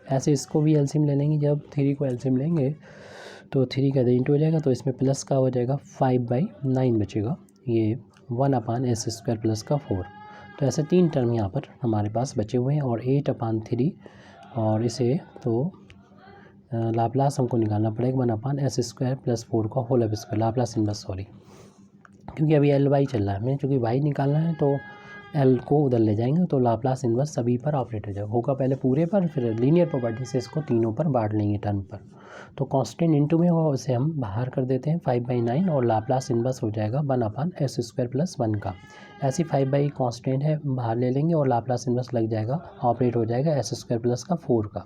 ऐसे इसको भी एलसीएम ले लेंगे, जब 3 को एलसीएम लेंगे तो 3 का इंटू हो जाएगा, तो इसमें प्लस का हो जाएगा 5/9 बचेगा, ये 1/s² प्लस का 4। तो ऐसे 3 टर्म यहाँ पर हमारे पास बचे हुए हैं, और 8/3 और इसे तो लाप्लास हमको निकालना पड़ेगा 1/s² प्लस 4 का whole of square, Laplace inverse क्योंकि अभी LY चल रहा है, हमें चूँकि y निकालना है तो L को उधर ले जाएंगे, तो लाप्लास इनवर्स सभी पर ऑपरेट हो जाएगा, होगा पहले पूरे पर, फिर लीनियर प्रॉपर्टी से इसको तीनों पर बांट लेंगे टर्म पर। तो कांस्टेंट इनटू में होगा, उसे हम बाहर कर देते हैं 5/9, और लाप्लास इनवर्स हो जाएगा 1/s² प्लस 1 का। ऐसी 5 कांस्टेंट है बाहर ले लेंगे और लाप्लास इनवर्स लग जाएगा, ऑपरेट हो जाएगा s² प्लस का 4 का।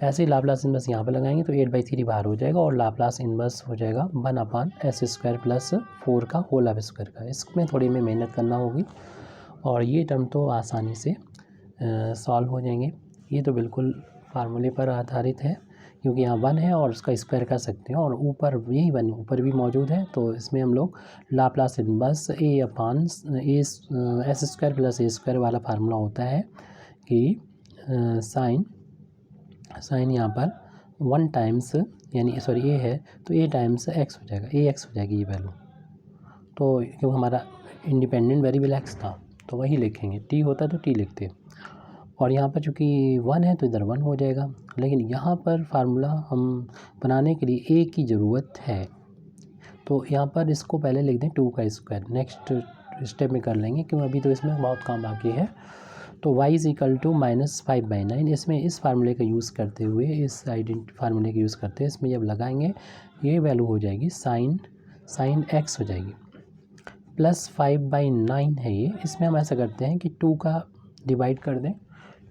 ऐसे ही लाप्लास इनवर्स यहाँ पर लगाएंगे तो 8/3 बाहर हो जाएगा, और लाप्लास इनवर्स हो जाएगा 1/s² प्लस 4 का होल ऑफ स्क्वायर का। इसमें थोड़ी में मेहनत करना होगी, और ये टर्म तो आसानी से सॉल्व हो जाएंगे। ये तो बिल्कुल फार्मूले पर आधारित है, क्योंकि यहाँ 1 है और उसका स्क्वायर कर सकते हैं, और ऊपर यही 1 ऊपर भी मौजूद है, तो इसमें हम लोग लाप्लास इनवर्स ए अपान एस स्क्वायर प्लस ए स्क्वायर वाला फार्मूला होता है कि साइन यहाँ पर 1 टाइम्स यानी सॉरी ए है तो ए टाइम्स एक्स हो जाएगा, ए एक्स हो जाएगी ये वैल्यू। तो क्योंकि हमारा इंडिपेंडेंट वेरिएबल एक्स था तो वही लिखेंगे, टी होता तो टी लिखते, और यहाँ पर चूँकि 1 है तो इधर 1 हो जाएगा। लेकिन यहाँ पर फार्मूला हम बनाने के लिए ए की ज़रूरत है, तो यहाँ पर इसको पहले लिख दें 2 का स्क्वायर, नेक्स्ट स्टेप में कर लेंगे क्यों अभी तो इसमें बहुत काम बाकी है। तो y इज़ इक्वल टू -5/9, इसमें इस फार्मूले का यूज़ करते हुए, इस फार्मूले का यूज़ करते हुए इसमें जब लगाएंगे ये वैल्यू हो जाएगी साइन x हो जाएगी, प्लस 5/9 है ये। इसमें हम ऐसा करते हैं कि 2 का डिवाइड कर दें,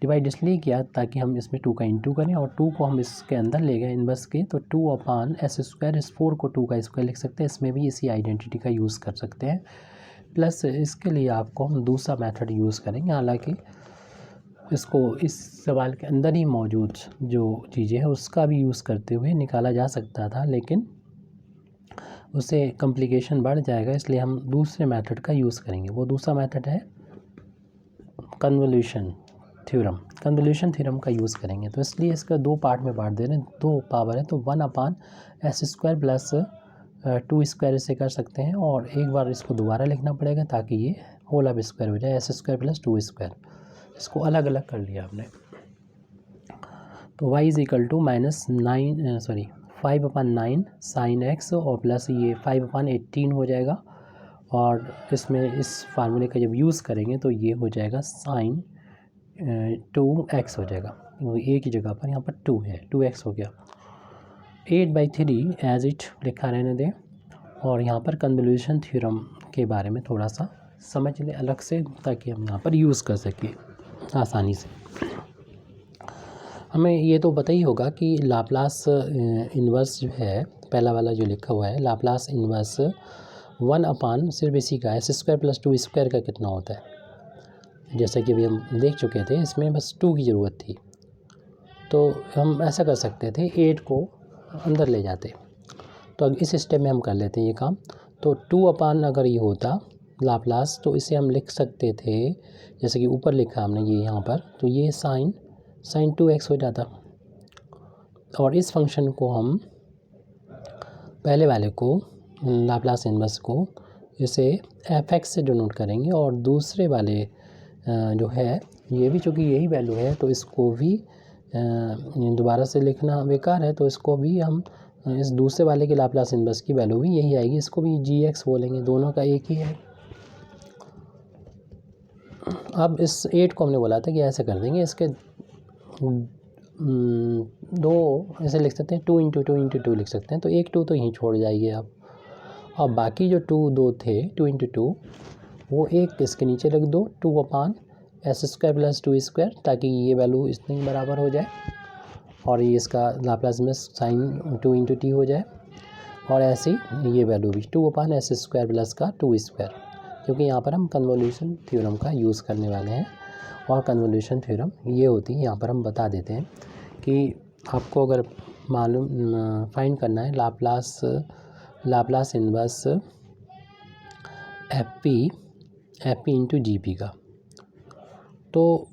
डिवाइड इसलिए किया ताकि हम इसमें 2 का इंटू करें, और 2 को हम इसके अंदर ले गए इनवर्स के, तो 2 अपान एस स्क्वायर, इस 4 को 2 का स्क्वायर लिख सकते हैं, इसमें भी इसी आइडेंटिटी का यूज़ कर सकते हैं। प्लस इसके लिए आपको हम दूसरा मेथड यूज़ करेंगे, हालांकि इसको इस सवाल के अंदर ही मौजूद जो चीज़ें हैं उसका भी यूज़ करते हुए निकाला जा सकता था, लेकिन उससे कॉम्प्लिकेशन बढ़ जाएगा, इसलिए हम दूसरे मेथड का यूज़ करेंगे। वो दूसरा मेथड है कन्वोल्यूशन थ्योरम का यूज़ करेंगे। तो इसलिए इसका 2 पार्ट में बांट दे रहे हैं, 2 पावर है तो 1 अपान एस स्क्वायर प्लस 2 स्क्वायर इसे कर सकते हैं, और एक बार इसको दोबारा लिखना पड़ेगा ताकि ये होल ऑफ स्क्वायर हो जाए, एस स्क्वायर प्लस 2 स्क्वायर। इसको अलग अलग कर लिया हमने। तो y is equal to -5/9 sine x और प्लस ये 5/18 हो जाएगा, और इसमें इस फार्मूले का जब यूज़ करेंगे तो ये हो जाएगा साइन 2x हो जाएगा, a की जगह पर यहाँ पर 2 है, 2x हो गया। 8/3 एज इट लिखा रहने दें, और यहाँ पर कन्वोल्यूशन थ्योरम के बारे में थोड़ा सा समझ लें अलग से, ताकि हम यहाँ पर यूज़ कर सकें आसानी से। हमें ये तो पता ही होगा कि लाप्लास इन्वर्स जो है, पहला वाला जो लिखा हुआ है लाप्लास इन्वर्स 1 अपान सिर्फ इसी का एस स्क्वायर प्लस 2 स्क्वायर का कितना होता है, जैसा कि अभी हम देख चुके थे, इसमें बस 2 की ज़रूरत थी। तो हम ऐसा कर सकते थे 8 को अंदर ले जाते, तो अब इस स्टेप में हम कर लेते हैं ये काम। तो 2 अपान अगर ये होता लाप्लास तो इसे हम लिख सकते थे जैसे कि ऊपर लिखा हमने ये यहाँ पर, तो ये साइन 2x हो जाता, और इस फंक्शन को हम पहले वाले को लाप्लास इन्वर्स को इसे fx से डिनोट करेंगे, और दूसरे वाले जो है ये भी चूँकि यही वैल्यू है तो इसको भी दोबारा से लिखना बेकार है, तो इसको भी हम इस दूसरे वाले के लाप्लास इन्वर्स की वैल्यू भी यही आएगी, इसको भी gx बोलेंगे, दोनों का एक ही है। अब इस 8 को हमने बोला था कि ऐसे कर देंगे, इसके 2 ऐसे लिख सकते हैं, 2 × 2 × 2 लिख सकते हैं, तो एक 2 तो यहीं छोड़ जाइए आप, और बाकी जो 2 थे 2 × 2 वो एक इसके नीचे रख दो, 2 अपान एस स्क्वायर प्लस 2 स्क्वायर, ताकि ये वैल्यू इतने बराबर हो जाए, और ये इसका लाप्लास में साइन 2 × t हो जाए, और ऐसे ही ये वैल्यू भी 2 अपान एस स्क्वायर प्लस का 2 स्क्वायर, क्योंकि यहाँ पर हम कन्वोल्यूशन थ्योरम का यूज़ करने वाले हैं। और कन्वोल्यूशन थ्योरम ये होती है, यहाँ पर हम बता देते हैं कि आपको अगर मालूम फाइंड करना है Laplace inverse F P into G P का, तो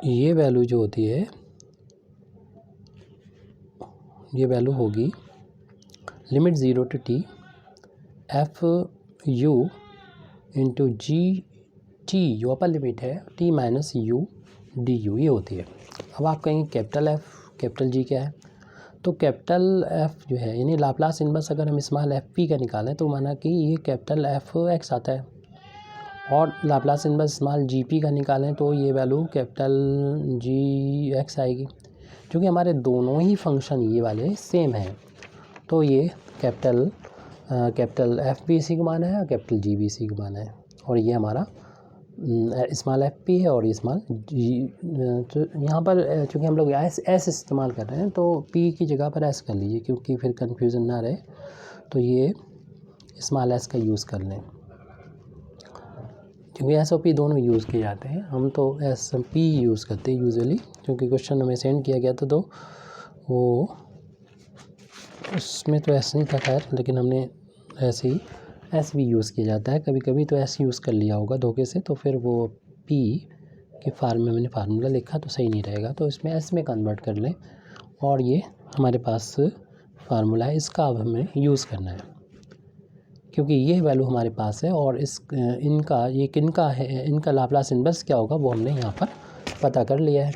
ये वैल्यू जो होती है ये वैल्यू होगी limit 0 to t F you into G T, जो अपर लिमिट है t minus U D you, ये होती है। अब आप कहेंगे कैपिटल एफ कैपिटल जी क्या है, तो कैपिटल एफ जो है यानी लाप्लास इन्वर्स अगर हम स्मॉल एफ पी का निकालें तो माना कि ये कैपिटल एफ एक्स आता है, और Laplace inverse small G P का निकालें तो ये वैल्यू कैपिटल जी एक्स आएगी। क्योंकि हमारे दोनों ही फंक्शन ये वाले सेम हैं, तो ये कैपिटल एफ भी इसी को माना है और कैपिटल जी भी इसी को माना है, और ये हमारा स्मॉल एफ पी है और ये स्मॉल जी। तो यहाँ पर चूँकि हम लोग एस इस्तेमाल कर रहे हैं तो पी की जगह पर एस कर लीजिए, क्योंकि फिर कन्फ्यूज़न ना रहे, तो ये स्मॉल एस का यूज़ कर लें। क्योंकि एस और पी दोनों यूज़ किए जाते हैं, हम तो एस पी यूज़ करते हैं यूजुअली, क्योंकि क्वेश्चन हमें सेंड किया गया था तो वो उसमें तो एस नहीं था खैर, लेकिन हमने ऐसे ही एस भी यूज़ किया जाता है कभी कभी, तो एस यूज़ कर लिया होगा धोखे से, तो फिर वो पी के फार्म में मैंने फार्मूला लिखा तो सही नहीं रहेगा, तो इसमें एस में कन्वर्ट कर लें और ये हमारे पास फार्मूला है, इसका अब हमें यूज़ करना है क्योंकि ये वैल्यू हमारे पास है और इस इनका ये किनका है, इनका लाप्लास इन्वर्स क्या होगा वो हमने यहाँ पर पता कर लिया है।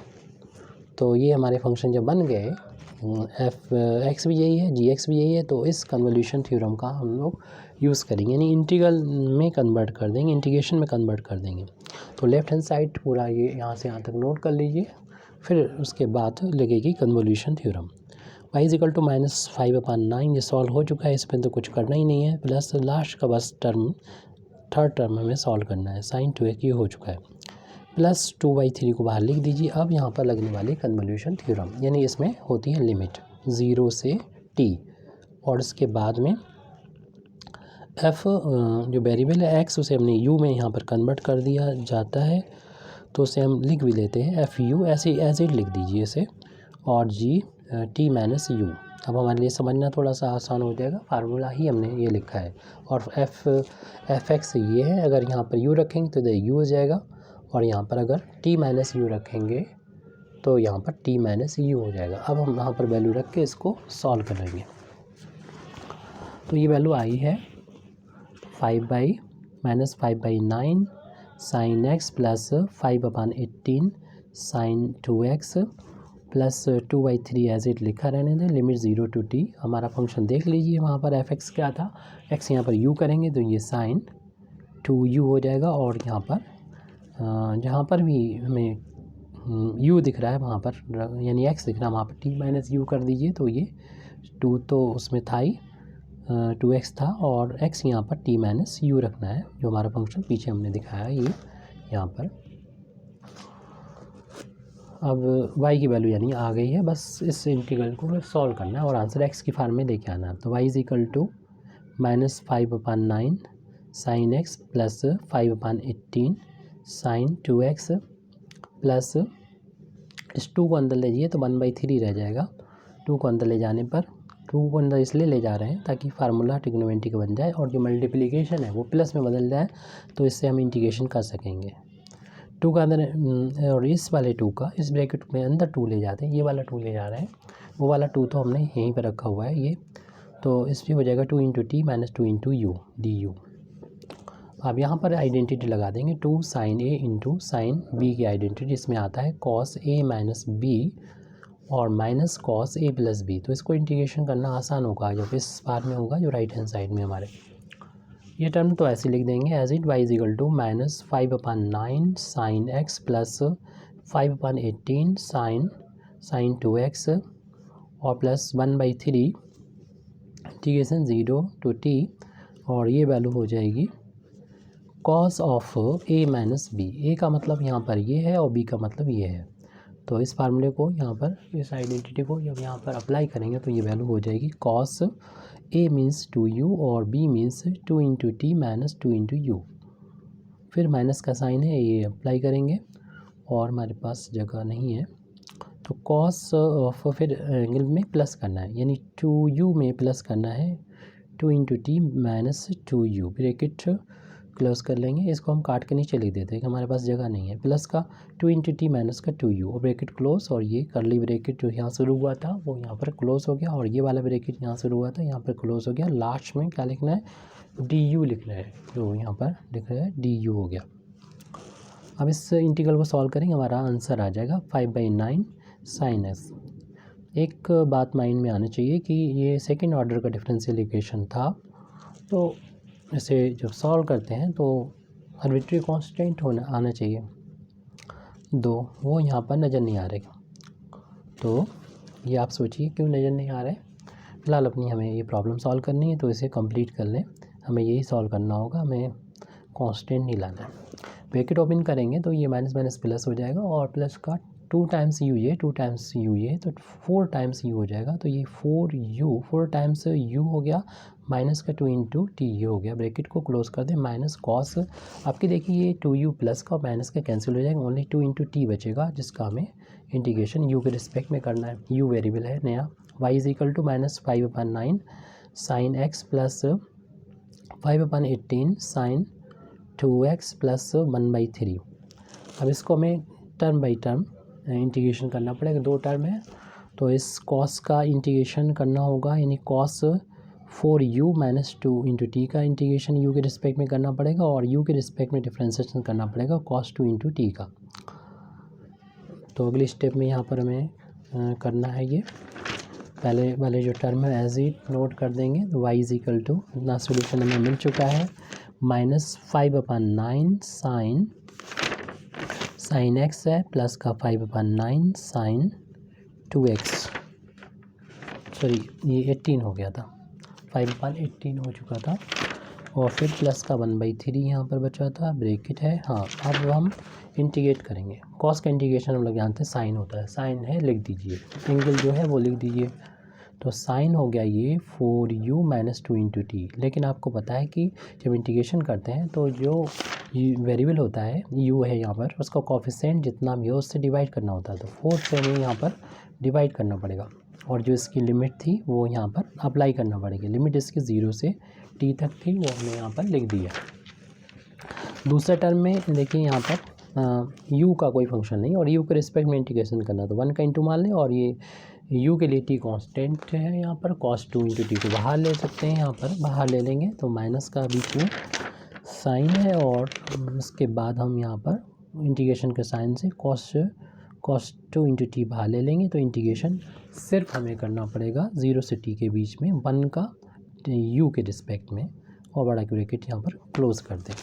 तो ये हमारे फंक्शन जब बन गए, एफ एक्स भी यही है, जी एक्स भी यही है, तो इस कन्वोल्यूशन थ्योरम का हम लोग यूज़ करेंगे, यानी इंटीग्रल में कन्वर्ट कर देंगे, इंटीग्रेशन में कन्वर्ट कर देंगे। तो लेफ्ट हैंड साइड पूरा ये यहाँ से यहाँ तक नोट कर लीजिए, फिर उसके बाद लगेगी convolution theorem. y is equal to -5/9 ये सॉल्व हो चुका है, इसमें तो कुछ करना ही नहीं है, प्लस लास्ट का बस टर्म थर्ड टर्म हमें सॉल्व करना है, sin 2x ये हो चुका है, प्लस 2/3 को बाहर लिख दीजिए। अब यहाँ पर लगने वाली कन्वोल्यूशन थ्योरम, यानी इसमें होती है लिमिट 0 से t, और इसके बाद में f जो वेरिएबल है x उसे हमने u में यहाँ पर कन्वर्ट कर दिया जाता है, तो उसे हम लिख भी लेते हैं एफ यू, ऐसे एज इट लिख दीजिए इसे, और जी टी माइनस यू। अब हमारे लिए समझना थोड़ा सा आसान हो जाएगा, फार्मूला ही हमने ये लिखा है, और एफ एक्स ये है, अगर यहाँ पर यू रखेंगे तो इधर यू हो जाएगा, और यहाँ पर अगर टी माइनस यू रखेंगे तो यहाँ पर टी माइनस यू हो जाएगा। अब हम यहाँ पर वैल्यू रख के इसको सॉल्व करेंगे, तो ये वैल्यू आई है 5/-5/9 sin x plus 5/18 sin 2x plus 2/3 as it लिखा रहने दें, लिमिट 0 to t। हमारा फंक्शन देख लीजिए, वहाँ पर एफ एक्स क्या था, x यहाँ पर u करेंगे तो ये sin 2u हो जाएगा, और यहाँ पर जहाँ पर भी हमें u दिख रहा है वहाँ पर, यानी x दिख रहा है वहाँ पर t माइनस यू कर दीजिए, तो ये 2 तो उसमें था ही, 2x था, और x यहाँ पर t माइनस यू रखना है, जो हमारा फंक्शन पीछे हमने दिखाया ये यहाँ पर। अब y की वैल्यू यानी आ गई है, बस इस इंटीग्रल को सॉल्व करना है और आंसर x की फार्म में लेके आना है। तो y is equal to -5/9 sin x plus 5/18 sin 2x plus इस 2 को अंदर ले जाइए तो 1/3 रह जाएगा। 2 को अंदर ले जाने पर, 2 को अंदर इसलिए ले जा रहे हैं ताकि फार्मूला ट्रिग्नोमेट्रिक बन जाए, और जो मल्टीप्लिकेशन है वो प्लस में बदल जाए, तो इससे हम इंटीग्रेशन कर सकेंगे। 2 का अंदर, और इस वाले 2 का इस ब्रैकेट में अंदर 2 ले जाते हैं, ये वाला 2 ले जा रहे हैं, वो वाला 2 तो हमने यहीं पर रखा हुआ है ये, तो इस पर हो जाएगा 2 × t माइनस 2 × u du। अब यहाँ पर आइडेंटिटी लगा देंगे 2 sin a × sin b की आइडेंटिटी, इसमें आता है cos a माइनस b और minus cos a plus b, तो इसको इंटीग्रेशन करना आसान होगा जब इस पार्ट में होगा जो राइट हैंड साइड में हमारे। ये टर्म तो ऐसे लिख देंगे as it y is equal to -5/9 sin x plus 5/18 sin 2x और प्लस 1/3 इंटीग्रेशन 0 to t, और ये वैल्यू हो जाएगी cos of a minus b। a का मतलब यहाँ पर ये है और b का मतलब ये है, तो इस फार्मूले को यहाँ पर, इस आइडेंटिटी को जब यहाँ पर अप्लाई करेंगे तो ये वैल्यू हो जाएगी cos a मीन्स 2u और b means 2 × t minus 2 × u। फिर माइनस का साइन है, ये अप्लाई करेंगे और हमारे पास जगह नहीं है, तो cos ऑफ फिर एंगल में प्लस करना है, यानी 2u में प्लस करना है, 2 × t minus 2u, bracket close कर लेंगे। इसको हम काट के नीचे लिख देते हैं कि हमारे पास जगह नहीं है, प्लस का 2 × t माइनस का 2u और ब्रैकेट क्लोज, और ये करली ब्रैकेट जो यहाँ शुरू हुआ था वो यहाँ पर क्लोज हो गया, और ये वाला ब्रैकेट यहाँ शुरू हुआ था यहाँ पर क्लोज हो गया। लास्ट में क्या लिखना है, du लिखना है, जो यहाँ पर लिख रहा है du हो गया। अब इस इंटीग्रल को सॉल्व करेंगे, हमारा आंसर आ जाएगा 5/9 sin x। एक बात माइंड में आनी चाहिए कि ये सेकेंड ऑर्डर का डिफरेंशियल इक्वेशन था, तो इसे जब सॉल्व करते हैं तो आर्बिट्री कांस्टेंट आना चाहिए 2, वो यहाँ पर नज़र नहीं आ रहे, तो ये आप सोचिए क्यों नज़र नहीं आ रहे। फिलहाल अपनी हमें ये प्रॉब्लम सॉल्व करनी है, तो इसे कंप्लीट कर लें, हमें यही सॉल्व करना होगा, हमें कांस्टेंट नहीं लाना है। ब्रैकेट ओपन करेंगे तो ये माइनस माइनस प्लस हो जाएगा, और प्लस का 2 टाइम्स यू ये 2 टाइम्स यू ये तो 4 टाइम्स यू हो जाएगा। तो ये 4 टाइम्स यू हो गया माइनस का 2 इंटू टी ये हो गया। ब्रैकेट को क्लोज कर दें। माइनस कॉस आपकी देखिए ये 2u प्लस का माइनस का कैंसिल हो जाएगा, ओनली 2 इंटू टी बचेगा जिसका हमें इंटीग्रेशन यू के रिस्पेक्ट में करना है। यू वेरिएबल है नया। y is equal to -5/9 sine x plus 5/18 sine 2x plus 1/3। अब इसको हमें टर्म बाई टर्म इंटीग्रेशन करना पड़ेगा। 2 टर्म है तो इस कॉस का इंटीग्रेशन करना होगा, यानी cos 4u minus 2 into T का इंटीग्रेशन यू के रिस्पेक्ट में करना पड़ेगा और यू के रिस्पेक्ट में डिफ्रेंसिएशन करना पड़ेगा कॉस 2 इंटू टी का। तो अगली स्टेप में यहाँ पर हमें करना है ये पहले वाले जो टर्म है एज इट नोट कर देंगे। तो y इज इक्वल टू इतना सोल्यूशन हमें मिल चुका है -5/9 साइन एक्स है प्लस का 5/9 साइन 2x, सॉरी ये 18 हो गया था, 5/18 हो चुका था और फिर प्लस का 1/3 यहाँ पर बचा था, ब्रैकेट है। हाँ अब हम इंटीग्रेट करेंगे। कॉस का इंटीग्रेशन हम लोग जानते हैं साइन होता है, साइन है लिख दीजिए, एंगल जो है वो लिख दीजिए। तो साइन हो गया ये 4u माइनस 2 इंटू टी। लेकिन आपको पता है कि जब इंटीग्रेशन करते हैं तो जो वेरिएबल होता है u है यहाँ पर, उसका कोफिशिएंट जितना भी हो उससे डिवाइड करना होता है। तो 4 से हमें यहाँ पर डिवाइड करना पड़ेगा और जो इसकी लिमिट थी वो यहाँ पर अप्लाई करना पड़ेगी। लिमिट इसकी 0 से t तक थी, वो हमने यहाँ पर लिख दिया। दूसरे टर्म में देखिए यहाँ पर u का कोई फंक्शन नहीं और u के रिस्पेक्ट में इंटीग्रेशन करना, तो 1 का इंटू मान लें और ये u के लिए t कांस्टेंट है यहाँ पर, cos 2 इंटू टी को बाहर ले सकते हैं, यहाँ पर बाहर ले लेंगे तो माइनस का बीच में साइन है और उसके बाद हम यहाँ पर इंटीग्रेशन के साइन से cos 2 इंटू टी बाहर ले लेंगे। तो इंटीग्रेशन सिर्फ हमें करना पड़ेगा 0 से t के बीच में 1 का u के रिस्पेक्ट में और बड़ा ब्रैकेट यहाँ पर क्लोज कर दें।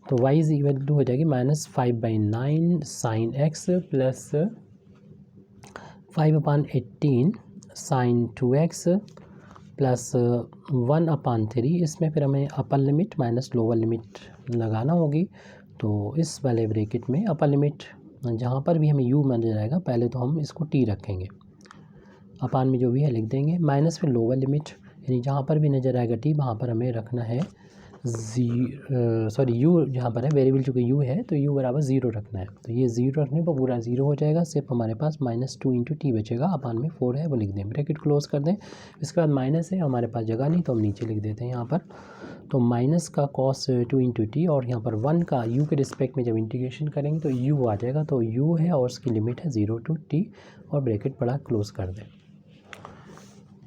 तो y इज इक्वल टू हो जाएगी -5/9 sine x plus 5/18 sine 2x plus 1/3। इसमें फिर हमें upper limit minus lower limit लगाना होगी। तो इस वाले ब्रैकेट में अपर लिमिट जहाँ पर भी हमें u मिल जाएगा पहले तो हम इसको t रखेंगे, अपान में जो भी है लिख देंगे, माइनस फिर लोअर लिमिट यानी जहाँ पर भी नज़र आएगा t वहाँ पर हमें रखना है u जहाँ पर है वेरिएबल चूँकि u है तो u बराबर 0 रखना है। तो ये 0 रखने पर पूरा 0 हो जाएगा, सिर्फ हमारे पास -2 इंटू टी बचेगा, अपान में 4 है वो लिख दें, ब्रैकेट क्लोज कर दें। इसके बाद माइनस है, हमारे पास जगह नहीं तो हम नीचे लिख देते हैं यहाँ पर। तो माइनस का cos 2 इंटू टी और यहाँ पर 1 का u के रिस्पेक्ट में जब इंटीग्रेशन करेंगे तो u आ जाएगा। तो u है और उसकी लिमिट है 0 to t और ब्रैकेट बड़ा क्लोज कर दें।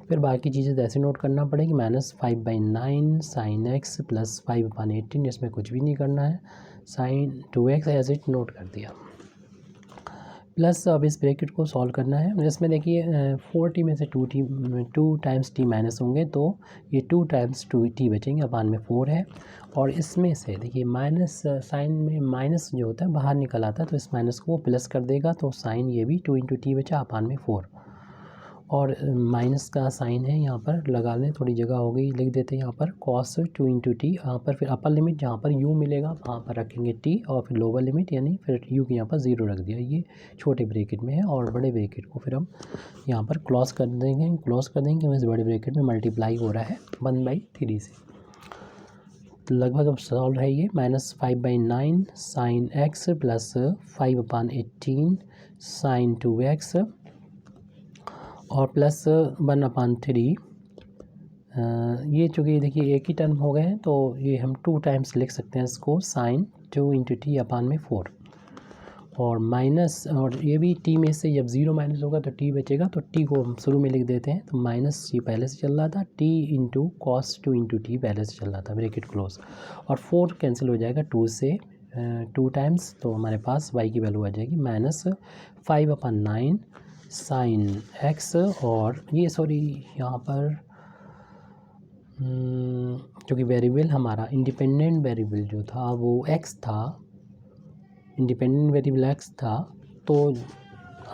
फिर बाकी चीज़ें ऐसे नोट करना पड़ेगी, -5/9 साइन एक्स प्लस 5/18, इसमें कुछ भी नहीं करना है, sign 2x as it note कर दिया। प्लस अब इस ब्रैकेट को सॉल्व करना है। इसमें देखिए 4t में से 2 टाइम्स t माइनस होंगे तो ये 2 टाइम्स 2t बचेंगे, अपान में 4 है। और इसमें से देखिए माइनस साइन में माइनस जो होता है बाहर निकल आता है तो इस माइनस को प्लस कर देगा, तो साइन ये भी 2 इंटू टी बचा, अपान में 4। और माइनस का साइन है यहाँ पर लगा लें, थोड़ी जगह हो गई, लिख देते हैं यहाँ पर cos 2 इंटू टी। यहाँ पर फिर अपर लिमिट जहाँ पर u मिलेगा वहाँ पर रखेंगे t और फिर लोअर लिमिट यानी फिर u की यहाँ पर 0 रख दिया। ये छोटे ब्रैकेट में है और बड़े ब्रैकेट को फिर हम यहाँ पर क्लोज कर देंगे क्योंकि इस बड़े ब्रैकेट में मल्टीप्लाई हो रहा है 1/3 से। तो लगभग अब सॉल्व है ये, -5/9 sine x plus 5/18 sine 2x और प्लस 1/3। ये चूँकि देखिए एक ही टर्म हो गए हैं तो ये हम 2 टाइम्स लिख सकते हैं इसको, साइन 2 इंटू टी अपान में 4 और माइनस, और ये भी t में से जब 0 माइनस होगा तो t बचेगा, तो t को हम शुरू में लिख देते हैं। तो माइनस ये पहले से चल रहा था, t into cos 2 into T पहले से चल रहा था, ब्रैकेट क्लोज, और 4 कैंसिल हो जाएगा 2 से 2 टाइम्स, तो हमारे पास y की वैल्यू आ जाएगी -5/9 साइन एक्स। और ये सॉरी यहाँ पर क्योंकि वेरिएबल हमारा इंडिपेंडेंट वेरिएबल जो था वो x था, इंडिपेंडेंट वेरिएबल x था, तो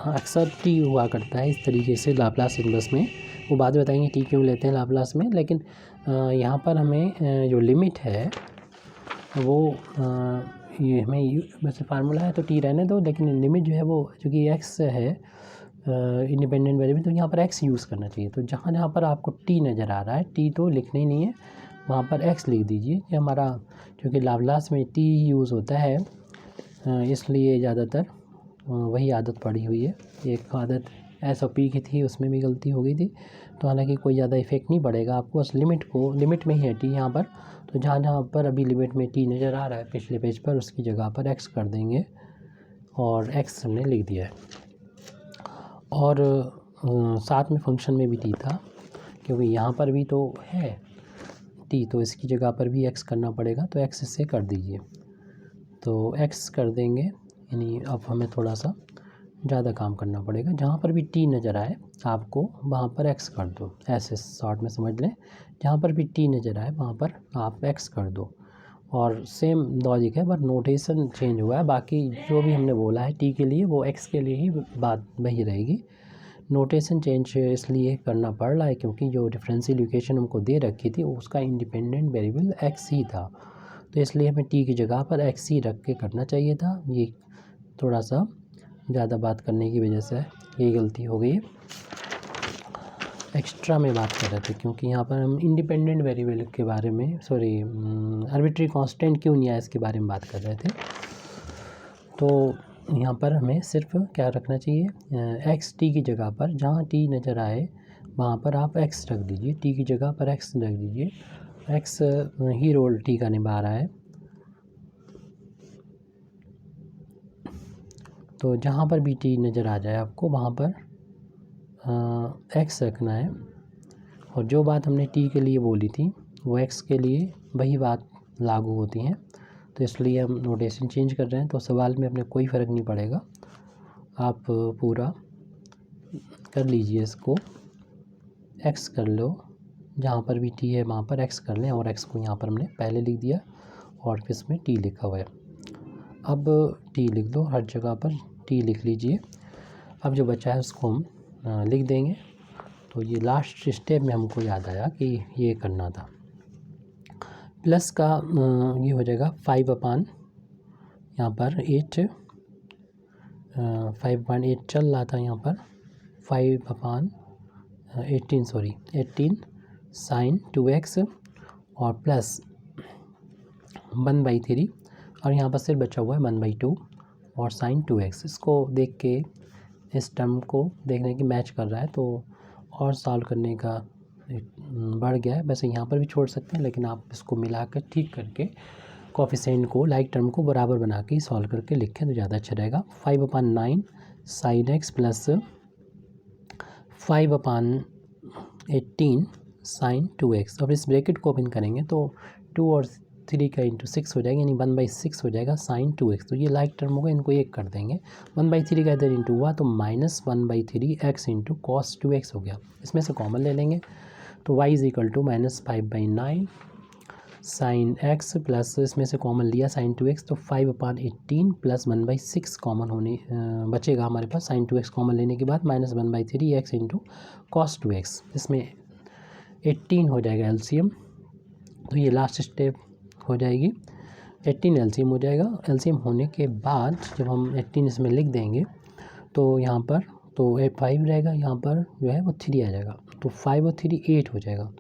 अक्सर t हुआ करता है इस तरीके से लाप्लास इनवर्स में, वो बाद में बताएंगे t क्यों लेते हैं लाप्लास में। लेकिन यहाँ पर हमें जो लिमिट है वो ये हमें वैसे फार्मूला है तो टी रहने दो, लेकिन लिमिट जो है वो चूँकि एक्स है इंडिपेंडेंट वेरिएबल, तो यहाँ पर एक्स यूज़ करना चाहिए। तो जहाँ जहाँ पर आपको टी नज़र आ रहा है, टी तो लिखना ही नहीं है, वहाँ पर एक्स लिख दीजिए। ये हमारा क्योंकि लाप्लास में टी यूज़ होता है, इसलिए ज़्यादातर वही आदत पड़ी हुई है। एक आदत एस और पी की थी, उसमें भी गलती हो गई थी, तो हालांकि कोई ज़्यादा इफेक्ट नहीं पड़ेगा आपको, बस लिमिट में ही है टी यहाँ पर। तो जहाँ जहाँ पर अभी लिमिट में टी नज़र आ रहा है पिछले पेज पर, उसकी जगह पर एक्स कर देंगे और एक्स हमने लिख दिया है। और साथ में फंक्शन में भी टी था, क्योंकि यहाँ पर भी तो है टी, तो इसकी जगह पर भी एक्स करना पड़ेगा, तो एक्स इससे कर दीजिए। तो एक्स कर देंगे, यानी अब हमें थोड़ा सा ज़्यादा काम करना पड़ेगा। जहाँ पर भी टी नज़र आए आपको वहाँ पर एक्स कर दो, ऐसे शॉर्ट में समझ लें। जहाँ पर भी टी नज़र आए वहाँ पर आप एक्स कर दो, और सेम लॉजिक है, बट नोटेशन चेंज हुआ है। बाकी जो भी हमने बोला है टी के लिए वो एक्स के लिए ही बात वही रहेगी। नोटेशन चेंज इसलिए करना पड़ रहा है क्योंकि जो डिफरेंशियल इक्वेशन हमको दे रखी थी उसका इंडिपेंडेंट वेरिएबल एक्स ही था, तो इसलिए हमें टी की जगह पर एक्स ही रख के करना चाहिए था। ये थोड़ा सा ज़्यादा बात करने की वजह से ये गलती हो गई। एक्स्ट्रा में बात कर रहे थे क्योंकि यहाँ पर हम इंडिपेंडेंट वेरिएबल के बारे में, आर्बिट्री कांस्टेंट क्यों नहीं आया इसके बारे में बात कर रहे थे। तो यहाँ पर हमें सिर्फ क्या रखना चाहिए, एक्स टी की जगह पर, जहाँ टी नज़र आए वहाँ पर आप एक्स रख दीजिए, टी की जगह पर एक्स रख दीजिए। एक्स ही रोल टी का निभा रहा है, तो जहाँ पर भी टी नज़र आ जाए आपको वहाँ पर एक्स रखना है। और जो बात हमने टी के लिए बोली थी वो एक्स के लिए वही बात लागू होती हैं, तो इसलिए हम नोटेशन चेंज कर रहे हैं। तो सवाल में अपने कोई फ़र्क नहीं पड़ेगा, आप पूरा कर लीजिए इसको, एक्स कर लो, जहाँ पर भी टी है वहाँ पर एक्स कर लें, और एक्स को यहाँ पर हमने पहले लिख दिया और फिर इसमें टी लिखा हुआ है। अब टी लिख दो, हर जगह पर टी लिख लीजिए। अब जो बचा है उसको हम लिख देंगे। तो ये लास्ट स्टेप में हमको याद आया कि ये करना था। प्लस का ये हो जाएगा 5/, यहाँ पर 8, 5/8 चल रहा था, यहाँ पर 5/18 साइन 2x और प्लस 1/3, और यहाँ पर सिर्फ बचा हुआ है 1/2 और साइन 2x। इसको देख के इस टर्म को देखने की मैच कर रहा है, तो और सॉल्व करने का बढ़ गया है। वैसे यहाँ पर भी छोड़ सकते हैं, लेकिन आप इसको मिलाकर ठीक करके कोफिशिएंट को, लाइक टर्म को बराबर बना के सॉल्व करके लिखें तो ज़्यादा अच्छा रहेगा। 5/9 sine x plus 5/18 sine 2x। अब इस ब्रैकेट को ओपन करेंगे तो 2 और 3 का इंटू 6 हो जाएगा, यानी 1/6 हो जाएगा साइन 2x। तो ये लाइक टर्म होगा, इनको एक कर देंगे। 1/3 का इधर इंटू हुआ तो -1/3 x इंटू कॉस 2x हो गया। इसमें से कॉमन ले लेंगे तो y is equal to -5/9 sine x plus, इसमें से कॉमन लिया साइन 2x, तो 5/18 प्लस 1/6 कॉमन होने बचेगा हमारे पास। साइन 2x कॉमन लेने के बाद -1/3 x इंटू कॉस 2x, इसमें 18 हो जाएगा एलसीएम। तो ये लास्ट स्टेप हो जाएगी, 18 एलसीएम हो जाएगा। एलसीएम होने के बाद जब हम 18 इसमें लिख देंगे तो यहाँ पर तो 5 रहेगा, यहाँ पर जो है वो 3 आ जाएगा, तो 5 और 3 8 हो जाएगा,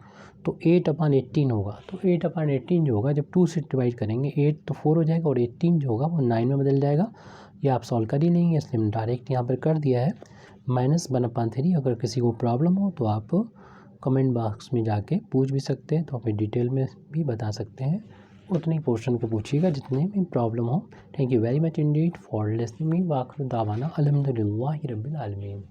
तो 8/18 होगा। तो 8/18 जो होगा जब 2 से डिवाइड करेंगे, 8 तो 4 हो जाएगा और 18 जो होगा वो 9 में बदल जाएगा। ये आप सॉल्व कर ही लेंगे, इसलिए हमने डायरेक्ट यहाँ पर कर दिया है -1/3। अगर किसी को प्रॉब्लम हो तो आप कमेंट बॉक्स में जाके पूछ भी सकते हैं, तो आप डिटेल में भी बता सकते हैं। उतने पोर्शन को पूछिएगा जितने में प्रॉब्लम हो। Thank you very much indeed for listening me. वाखिर दावाना अल्हम्दुलिल्लाहि रब्बिल आलमीन।